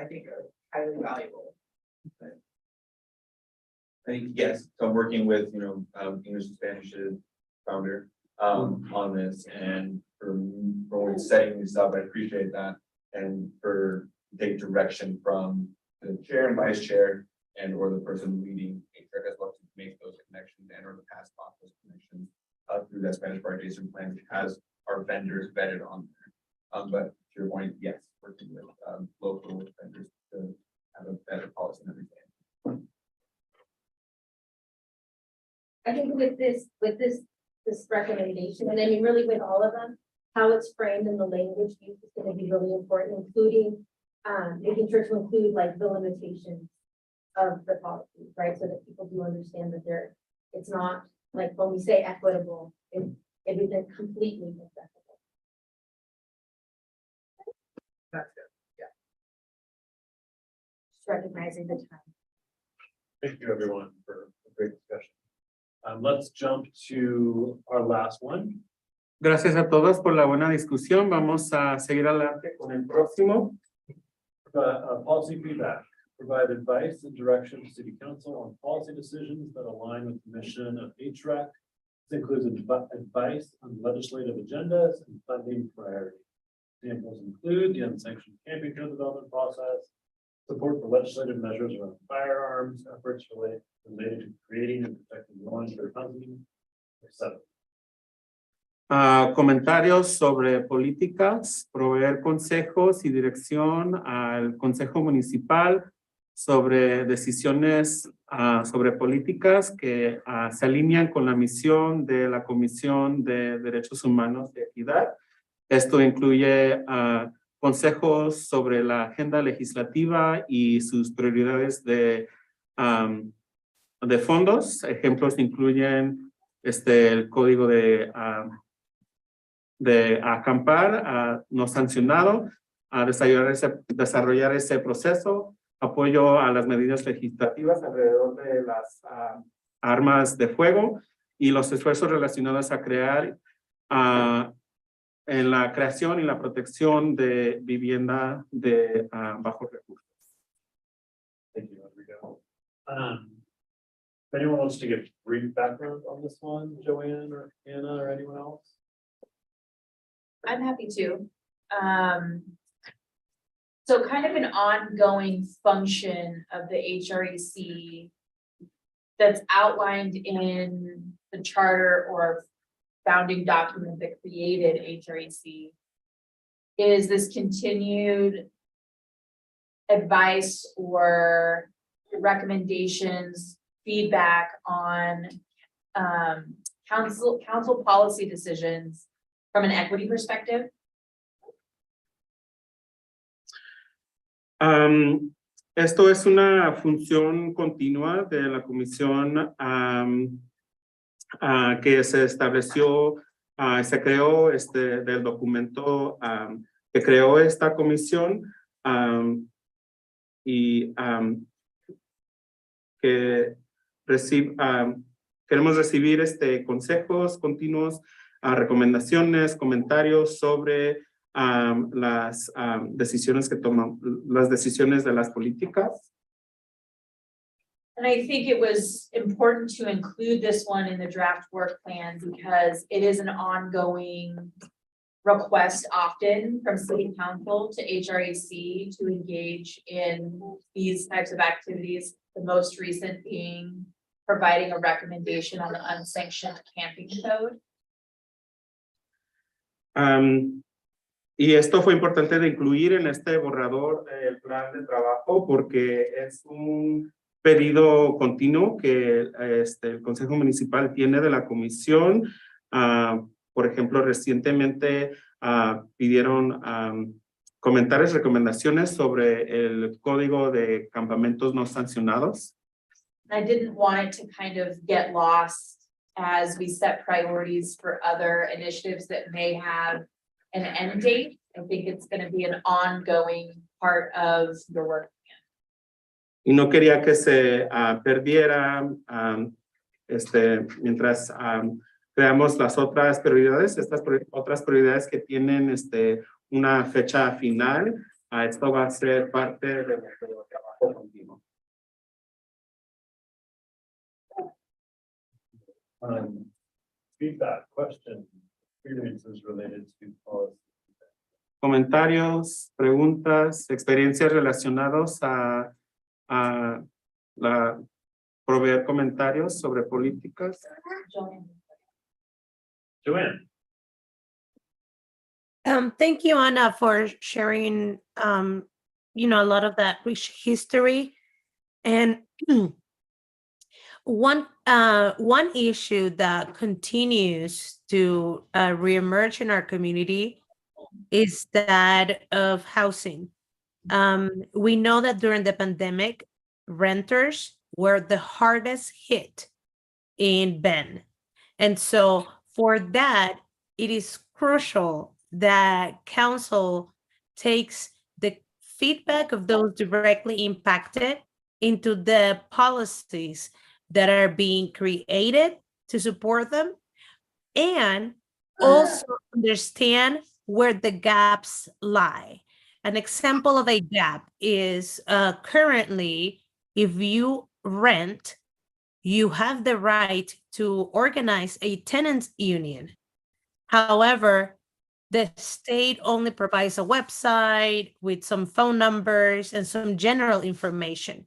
think are highly valuable. I think, yes, so I'm working with, English and Spanish founder, on this, and for setting this up, I appreciate that. And for take direction from the chair and vice chair and or the person leading HR as well to make those connections and or the past those connections through that Spanish prioritization plan, which has our vendors vetted on there. But to your point, yes, working with local vendors to have a better policy and everything. I think with this recommendation, and I mean, really with all of them, how it's framed in the language use is gonna be really important, including making sure to include like the limitations of the policy, right? So that people do understand that it's not like when we say equitable, it isn't completely accessible. That's good. Yeah. Just recognizing the time. Thank you, everyone, for a great discussion. Let's jump to our last one. Gracias a todos por la buena discusión. Vamos a seguir adelante con el próximo. Policy feedback. Provide advice and direction to City Council on policy decisions that align with the mission of HREC. This includes advice on legislative agendas and funding priorities. Examples include the unsanctioned camping co-development process, support for legislative measures around firearms, efforts related to creating and protecting law enforcement housing, etc. Comentarios sobre políticas, proveer consejos y dirección al Consejo Municipal sobre decisiones sobre políticas que se alinean con la misión de la Comisión de Derechos Humanos y Equidad. Esto incluye consejos sobre la agenda legislativa y sus prioridades de fondos. Ejemplos incluyen el código de acampar no sancionado, a desarrollar ese proceso, apoyo a las medidas legislativas alrededor de las armas de fuego y los esfuerzos relacionados a crear en la creación y la protección de vivienda de bajos recursos. Thank you, Rodrigo. If anyone wants to give brief background on this one, Joanne or Anna or anyone else? I'm happy to. So kind of an ongoing function of the HREC that's outlined in the charter or founding document that created HREC is this continued advice or recommendations, feedback on council policy decisions from an equity perspective. Esto es una función continua de la comisión que se estableció, se creó del documento que creó esta comisión y que queremos recibir consejos continuos, recomendaciones, comentarios sobre las decisiones que toman, las decisiones de las políticas. And I think it was important to include this one in the draft work plan because it is an ongoing request often from city council to HREC to engage in these types of activities. The most recent being providing a recommendation on the unsanctioned camping code. Y esto fue importante de incluir en este borrador del plan de trabajo porque es un pedido continuo que el Consejo Municipal tiene de la Comisión Por ejemplo, recientemente pidieron comentarios, recomendaciones sobre el código de campamentos no sancionados. I didn't want it to kind of get lost as we set priorities for other initiatives that may have an end date. I think it's gonna be an ongoing part of your work. Y no quería que se perdiera mientras creamos las otras prioridades, otras prioridades que tienen una fecha final. Esto va a ser parte de nuestro trabajo continuo. Feedback, questions, experiences related to policy. Comentarios, preguntas, experiencias relacionados a proveer comentarios sobre políticas. Joanne. Thank you, Anna, for sharing, you know, a lot of that rich history. And one issue that continues to reemerge in our community is that of housing. We know that during the pandemic, renters were the hardest hit in Bend. And so for that, it is crucial that council takes the feedback of those directly impacted into the policies that are being created to support them, and also understand where the gaps lie. An example of a gap is currently, if you rent, you have the right to organize a tenants union. However, the state only provides a website with some phone numbers and some general information.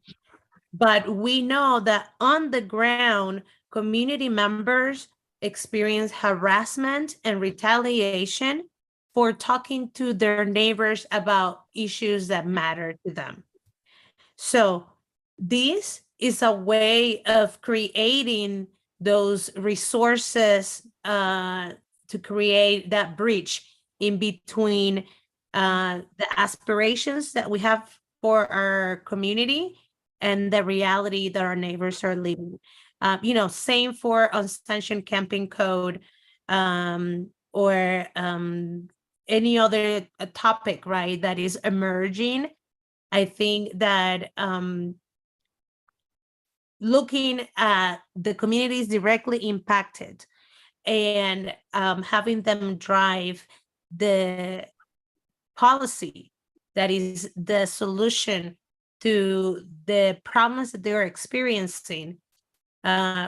But we know that on the ground, community members experience harassment and retaliation for talking to their neighbors about issues that matter to them. So this is a way of creating those resources to create that bridge in between the aspirations that we have for our community and the reality that our neighbors are living. You know, same for unsanctioned camping code or any other topic, right, that is emerging. I think that looking at the communities directly impacted and having them drive the policy that is the solution to the problems that they're experiencing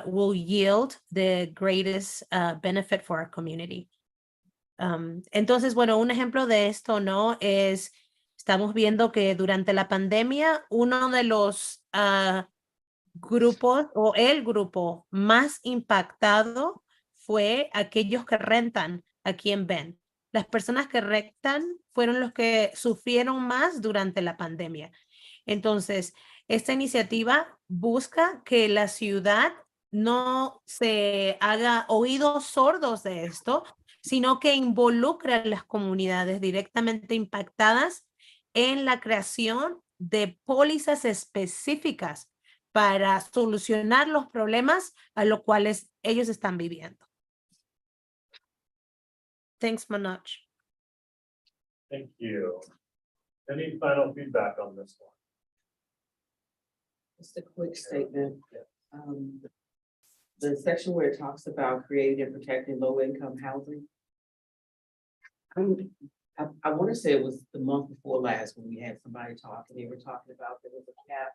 will yield the greatest benefit for our community. Entonces, bueno, un ejemplo de esto, ¿no? Es, estamos viendo que durante la pandemia, uno de los grupos o el grupo más impactado fue aquellos que rentan aquí en Bend. Las personas que rentan fueron los que sufrieron más durante la pandemia. Entonces, esta iniciativa busca que la ciudad no se haga oídos sordos de esto, sino que involucre a las comunidades directamente impactadas en la creación de pólizas específicas para solucionar los problemas a los cuales ellos están viviendo. Thanks, Manoj. Thank you. Any final feedback on this one? Just a quick statement. The section where it talks about creating and protecting low-income housing. I want to say it was the month before last when we had somebody talk, and they were talking about there was a cap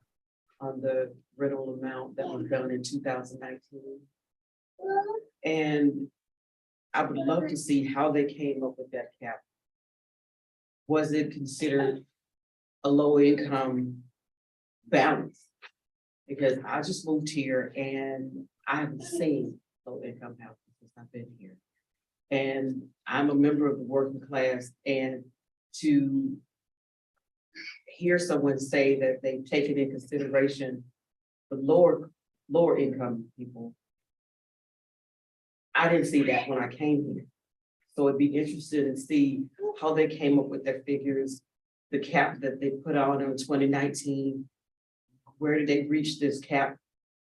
on the rental amount that was done in 2019. And I would love to see how they came up with that cap. Was it considered a low income balance? Because I just moved here and I haven't seen low income housing since I've been here. And I'm a member of the working class, and to hear someone say that they've taken in consideration the lower income people, I didn't see that when I came here. So I'd be interested in see how they came up with their figures, the cap that they put on in 2019. Where did they reach this cap?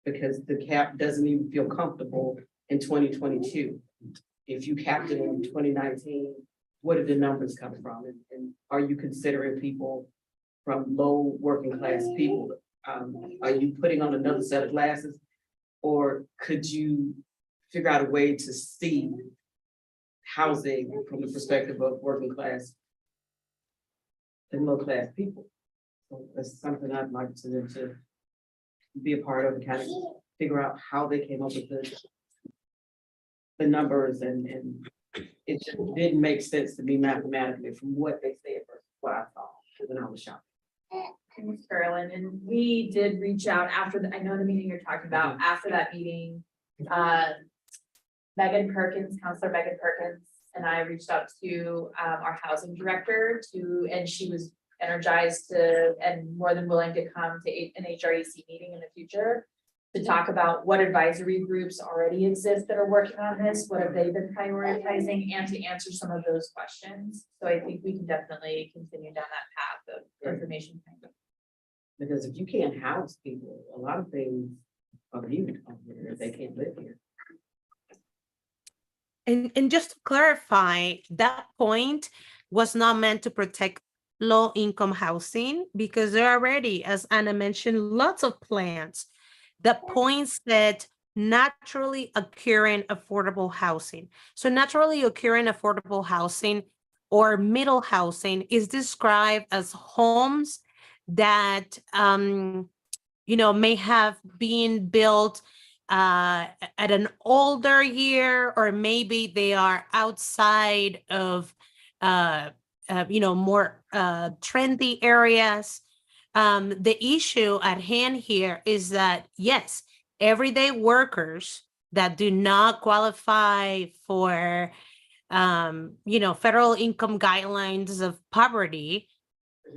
Because the cap doesn't even feel comfortable in 2022. If you capped it in 2019, where did the numbers come from? And are you considering people from low working class people? Are you putting on another set of glasses? Or could you figure out a way to see housing from the perspective of working class and low class people? So that's something I'd like to be a part of and kind of figure out how they came up with the numbers and it just didn't make sense to me mathematically from what they said versus what I saw when I was shopping. Ms. Carolyn, and we did reach out after I know the meeting you're talking about, after that meeting. Megan Perkins, Counselor Megan Perkins, and I reached out to our housing director and she was energized to and more than willing to come to an HREC meeting in the future to talk about what advisory groups already exist that are working on this, what have they been prioritizing, and to answer some of those questions. So I think we can definitely continue down that path of information. Because if you can't house people, a lot of things are viewed over here if they can't live here. And just to clarify, that point was not meant to protect low income housing because there are already, as Anna mentioned, lots of plans that points that naturally occurring affordable housing. So naturally occurring affordable housing or middle housing is described as homes that may have been built at an older year, or maybe they are outside of more trendy areas. The issue at hand here is that, yes, everyday workers that do not qualify for, federal income guidelines of poverty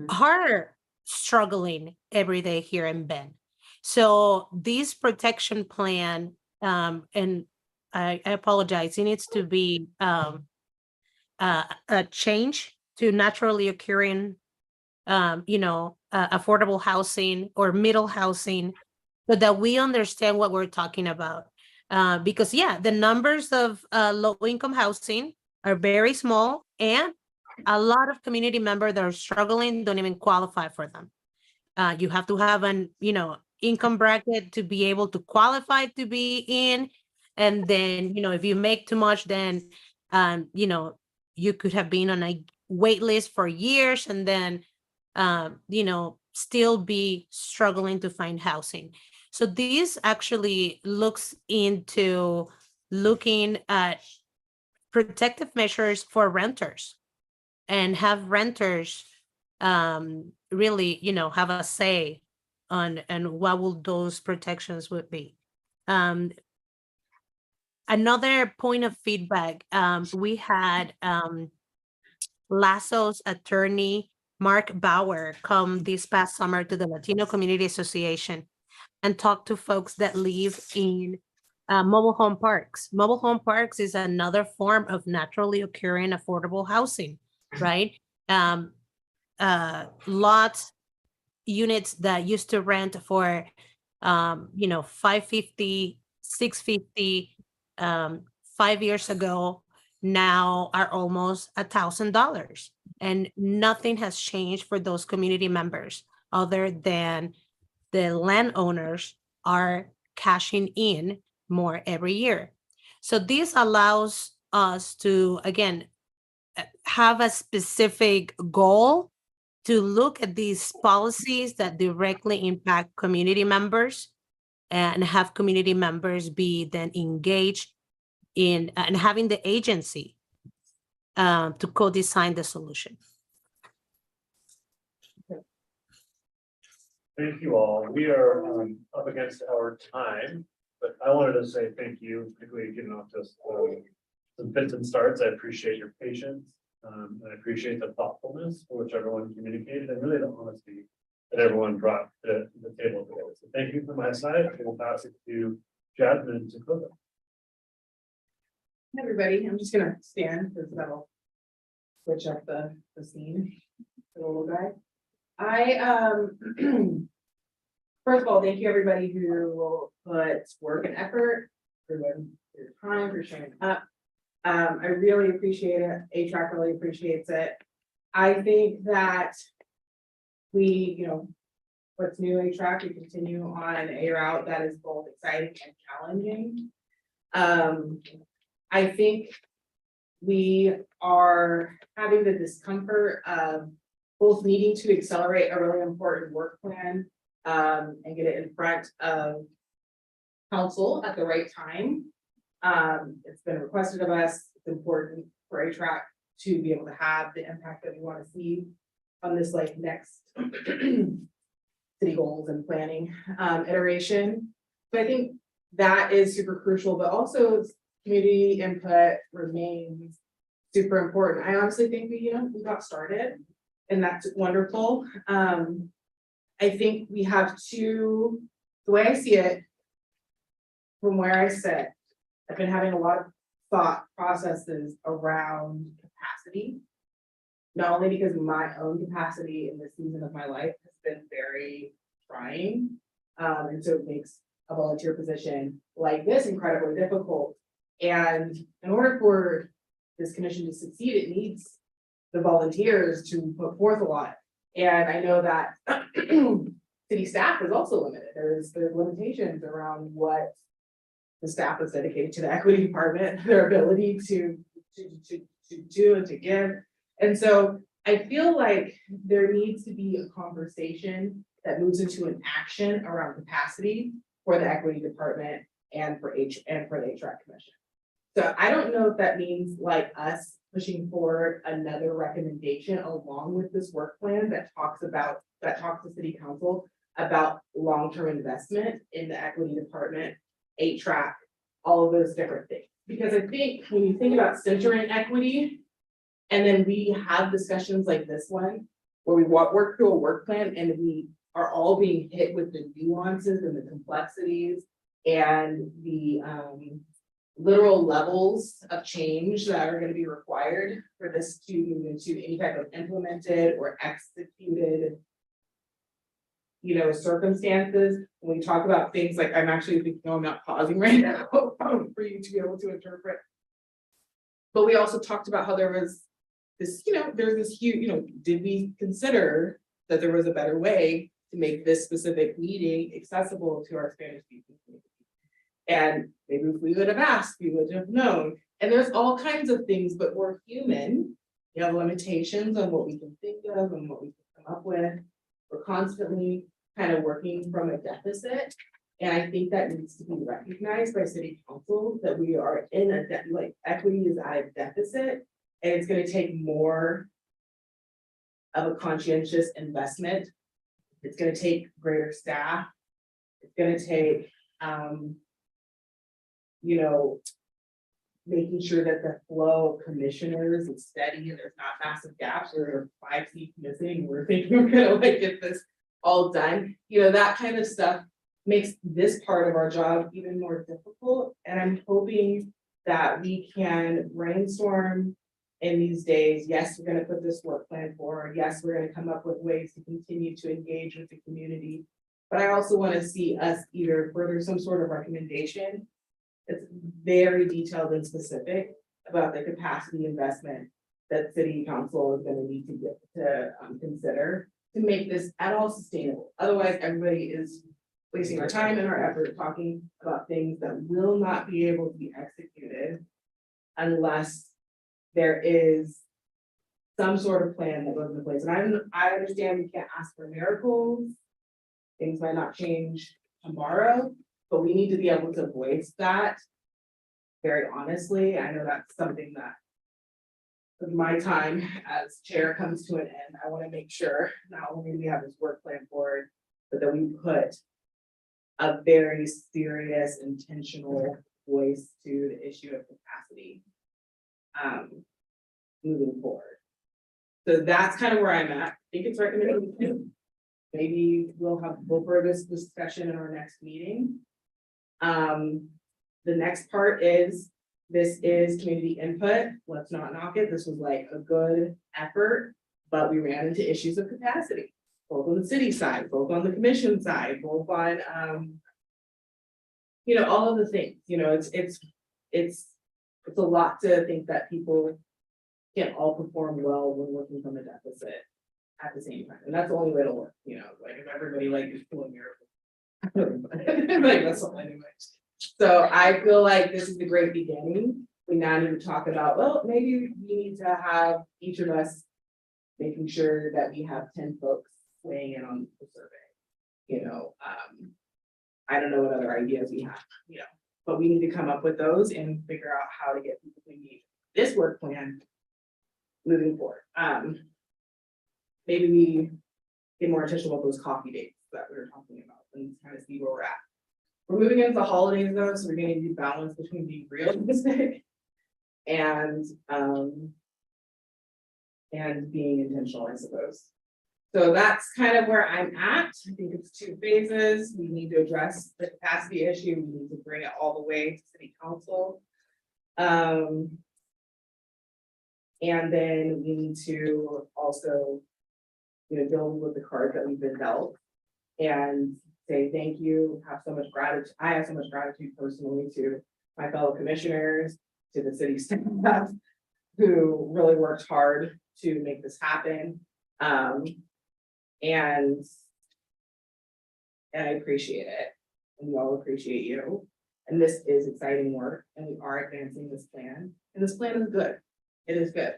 are struggling every day here in Bend. So this protection plan, and I apologize, it needs to be a change to naturally occurring affordable housing or middle housing so that we understand what we're talking about. Because the numbers of low income housing are very small, and a lot of community members that are struggling don't even qualify for them. You have to have an income bracket to be able to qualify to be in. And then, if you make too much, then you could have been on a wait list for years and then still be struggling to find housing. So this actually looks into looking at protective measures for renters and have renters really, have a say on what will those protections would be. Another point of feedback, we had Lasso's attorney, Mark Bauer, come this past summer to the Latino Community Association and talk to folks that live in mobile home parks. Mobile home parks is another form of naturally occurring affordable housing, right? Lots, units that used to rent for, $550, $650, 5 years ago, now are almost $1,000. And nothing has changed for those community members other than the landowners are cashing in more every year. So this allows us to, again, have a specific goal to look at these policies that directly impact community members and have community members be then engaged in and having the agency to co-design the solution. Thank you all. We are up against our time, but I wanted to say thank you, particularly getting off this some fits and starts. I appreciate your patience. And I appreciate the thoughtfulness for which everyone communicated and really the honesty that everyone brought to the table today. So thank you from my side. I will pass it to Jasmine to close up. Everybody, I'm just gonna stand because that'll switch up the scene for the little guy. First of all, thank you everybody who put work and effort, for your time, for showing up. I really appreciate it. HRAC really appreciates it. I think that we, what's new HRAC, we continue on a route that is both exciting and challenging. I think we are having the discomfort of both needing to accelerate a really important work plan and get it in front of council at the right time. It's been requested of us. It's important for HRAC to be able to have the impact that we want to see on this like next city goals and planning iteration. So I think that is super crucial, but also community input remains super important. I honestly think we got started and that's wonderful. I think we have the way I see it, from where I sit, I've been having a lot of thought processes around capacity. Not only because my own capacity in this season of my life has been very trying. And so it makes a volunteer position like this incredibly difficult. And in order for this commission to succeed, it needs the volunteers to put forth a lot. And I know that city staff is also limited. There's limitations around what the staff is dedicated to the equity department, their ability to do and to give. And so I feel like there needs to be a conversation that moves into an action around capacity for the equity department and for the HRAC commission. So I don't know if that means like us pushing forward another recommendation along with this work plan that talks to city council about long-term investment in the equity department, HRAC, all of those different things. Because I think when you think about centering equity, and then we have discussions like this one, where we work through a work plan and we are all being hit with the nuances and the complexities and the literal levels of change that are going to be required for this to move into any type of implemented or executed circumstances. When we talk about things like, I'm actually thinking, I'm not pausing right now for you to be able to interpret. But we also talked about how there was this, there's this huge, did we consider that there was a better way to make this specific meeting accessible to our Spanish speaking community? And maybe if we would have asked, we would have known. And there's all kinds of things, but we're human. We have limitations on what we can think of and what we can come up with. We're constantly kind of working from a deficit. And I think that needs to be recognized by city council that we are in a equity is at a deficit. And it's going to take more of a conscientious investment. It's going to take greater staff. It's going to take, making sure that the flow of commissioners is steady and there's not massive gaps or 5 seats missing. We're thinking we're going to get this all done. That kind of stuff makes this part of our job even more difficult. And I'm hoping that we can brainstorm in these days. Yes, we're going to put this work plan forward. Yes, we're going to come up with ways to continue to engage with the community. But I also want to see us either further some sort of recommendation that's very detailed and specific about the capacity investment that city council is going to need to get to consider to make this at all sustainable. Otherwise, everybody is wasting our time and our effort talking about things that will not be able to be executed unless there is some sort of plan that goes into place. And I understand we can't ask for miracles. Things might not change tomorrow, but we need to be able to voice that very honestly. I know that's something that with my time as chair comes to an end. I want to make sure not only do we have this work plan forward, but that we put a very serious, intentional voice to the issue of capacity moving forward. So that's kind of where I'm at. I think it's recommended. Maybe we'll further this discussion in our next meeting. The next part is This is community input. Let's not knock it. This was like a good effort, but we ran into issues of capacity, both on the city side, both on the commission side, both on, all of the things, it's a lot to think that people can't all perform well when working from a deficit at the same time. And that's the only way to work, like if everybody like is pulling your. Like that's all anyway. So I feel like this is the great beginning. We now need to talk about, well, maybe we need to have each of us making sure that we have 10 folks weighing in on the survey. I don't know what other ideas we have, but we need to come up with those and figure out how to get people we need. This work plan moving forward. Maybe we get more intentional about those coffee dates that we were talking about and kind of see where we're at. We're moving into the holidays though, so we're gonna need balance between being realistic and being intentional, I suppose. So that's kind of where I'm at. I think it's 2 phases. We need to address the capacity issue. We need to bring it all the way to city council. And then we need to also, deal with the cards that we've been dealt and say thank you, have so much gratitude. I have so much gratitude personally to my fellow commissioners, to the city staff who really worked hard to make this happen. And I appreciate it, and we all appreciate you. And this is exciting work, and we are advancing this plan, and this plan is good. It is good.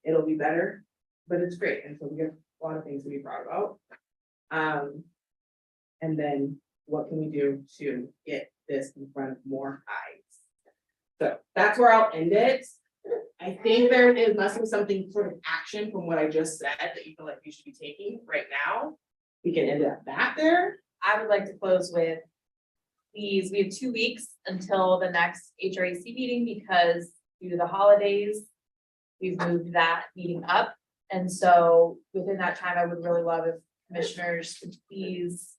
It'll be better, but it's great, and so we have a lot of things to be proud about. And then what can we do to get this in front of more eyes? So that's where I'll end it. I think there must be something sort of action from what I just said that you feel like you should be taking right now. We can end up back there. I would like to close with these. We have 2 weeks until the next HRAC meeting because due to the holidays, we've moved that meeting up. And so within that time, I would really love if commissioners could please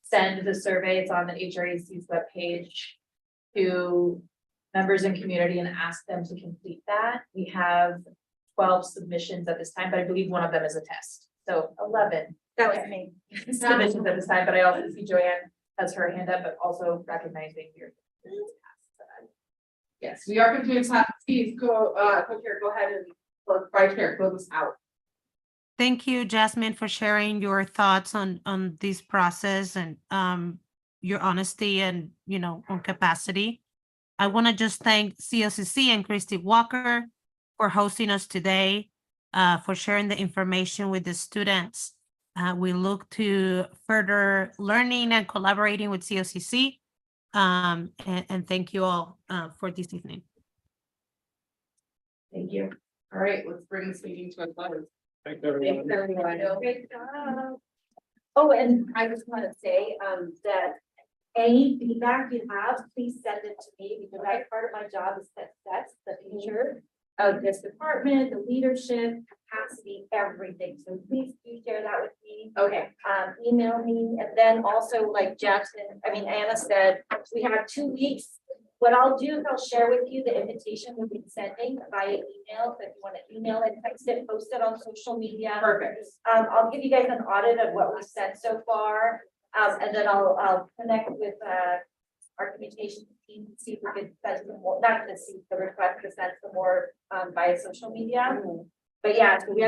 send the survey. It's on the HRAC's webpage to members in community and ask them to complete that. We have 12 submissions at this time, but I believe one of them is a test. So 11. That was me. Submissions at this time, but I also see Joanne has her hand up, but also recognizing your. Yes, we are continuing to have Steve co-chair, go ahead and vice chair, close us out. Thank you, Jasmine, for sharing your thoughts on this process and your honesty and on capacity. I want to just thank COCC and Christy Walker for hosting us today, for sharing the information with the students. We look to further learning and collaborating with COCC. And thank you all for this evening. Thank you. All right, let's bring this meeting to a close. Thanks, everyone. Great job. Oh, and I just want to say that any feedback you have, please send it to me because part of my job is that's the future of this department, the leadership, capacity, everything. So please do share that with me. Okay. Email me, and then also like Anna said, we have 2 weeks. What I'll do is I'll share with you the invitation we've been sending via email. So if you want to email it, text it, post it on social media. Perfect. I'll give you guys an audit of what we've sent so far. And then I'll connect with our communications team, to see if we could send some more, not to see the request to send some more via social media. But yeah, so we have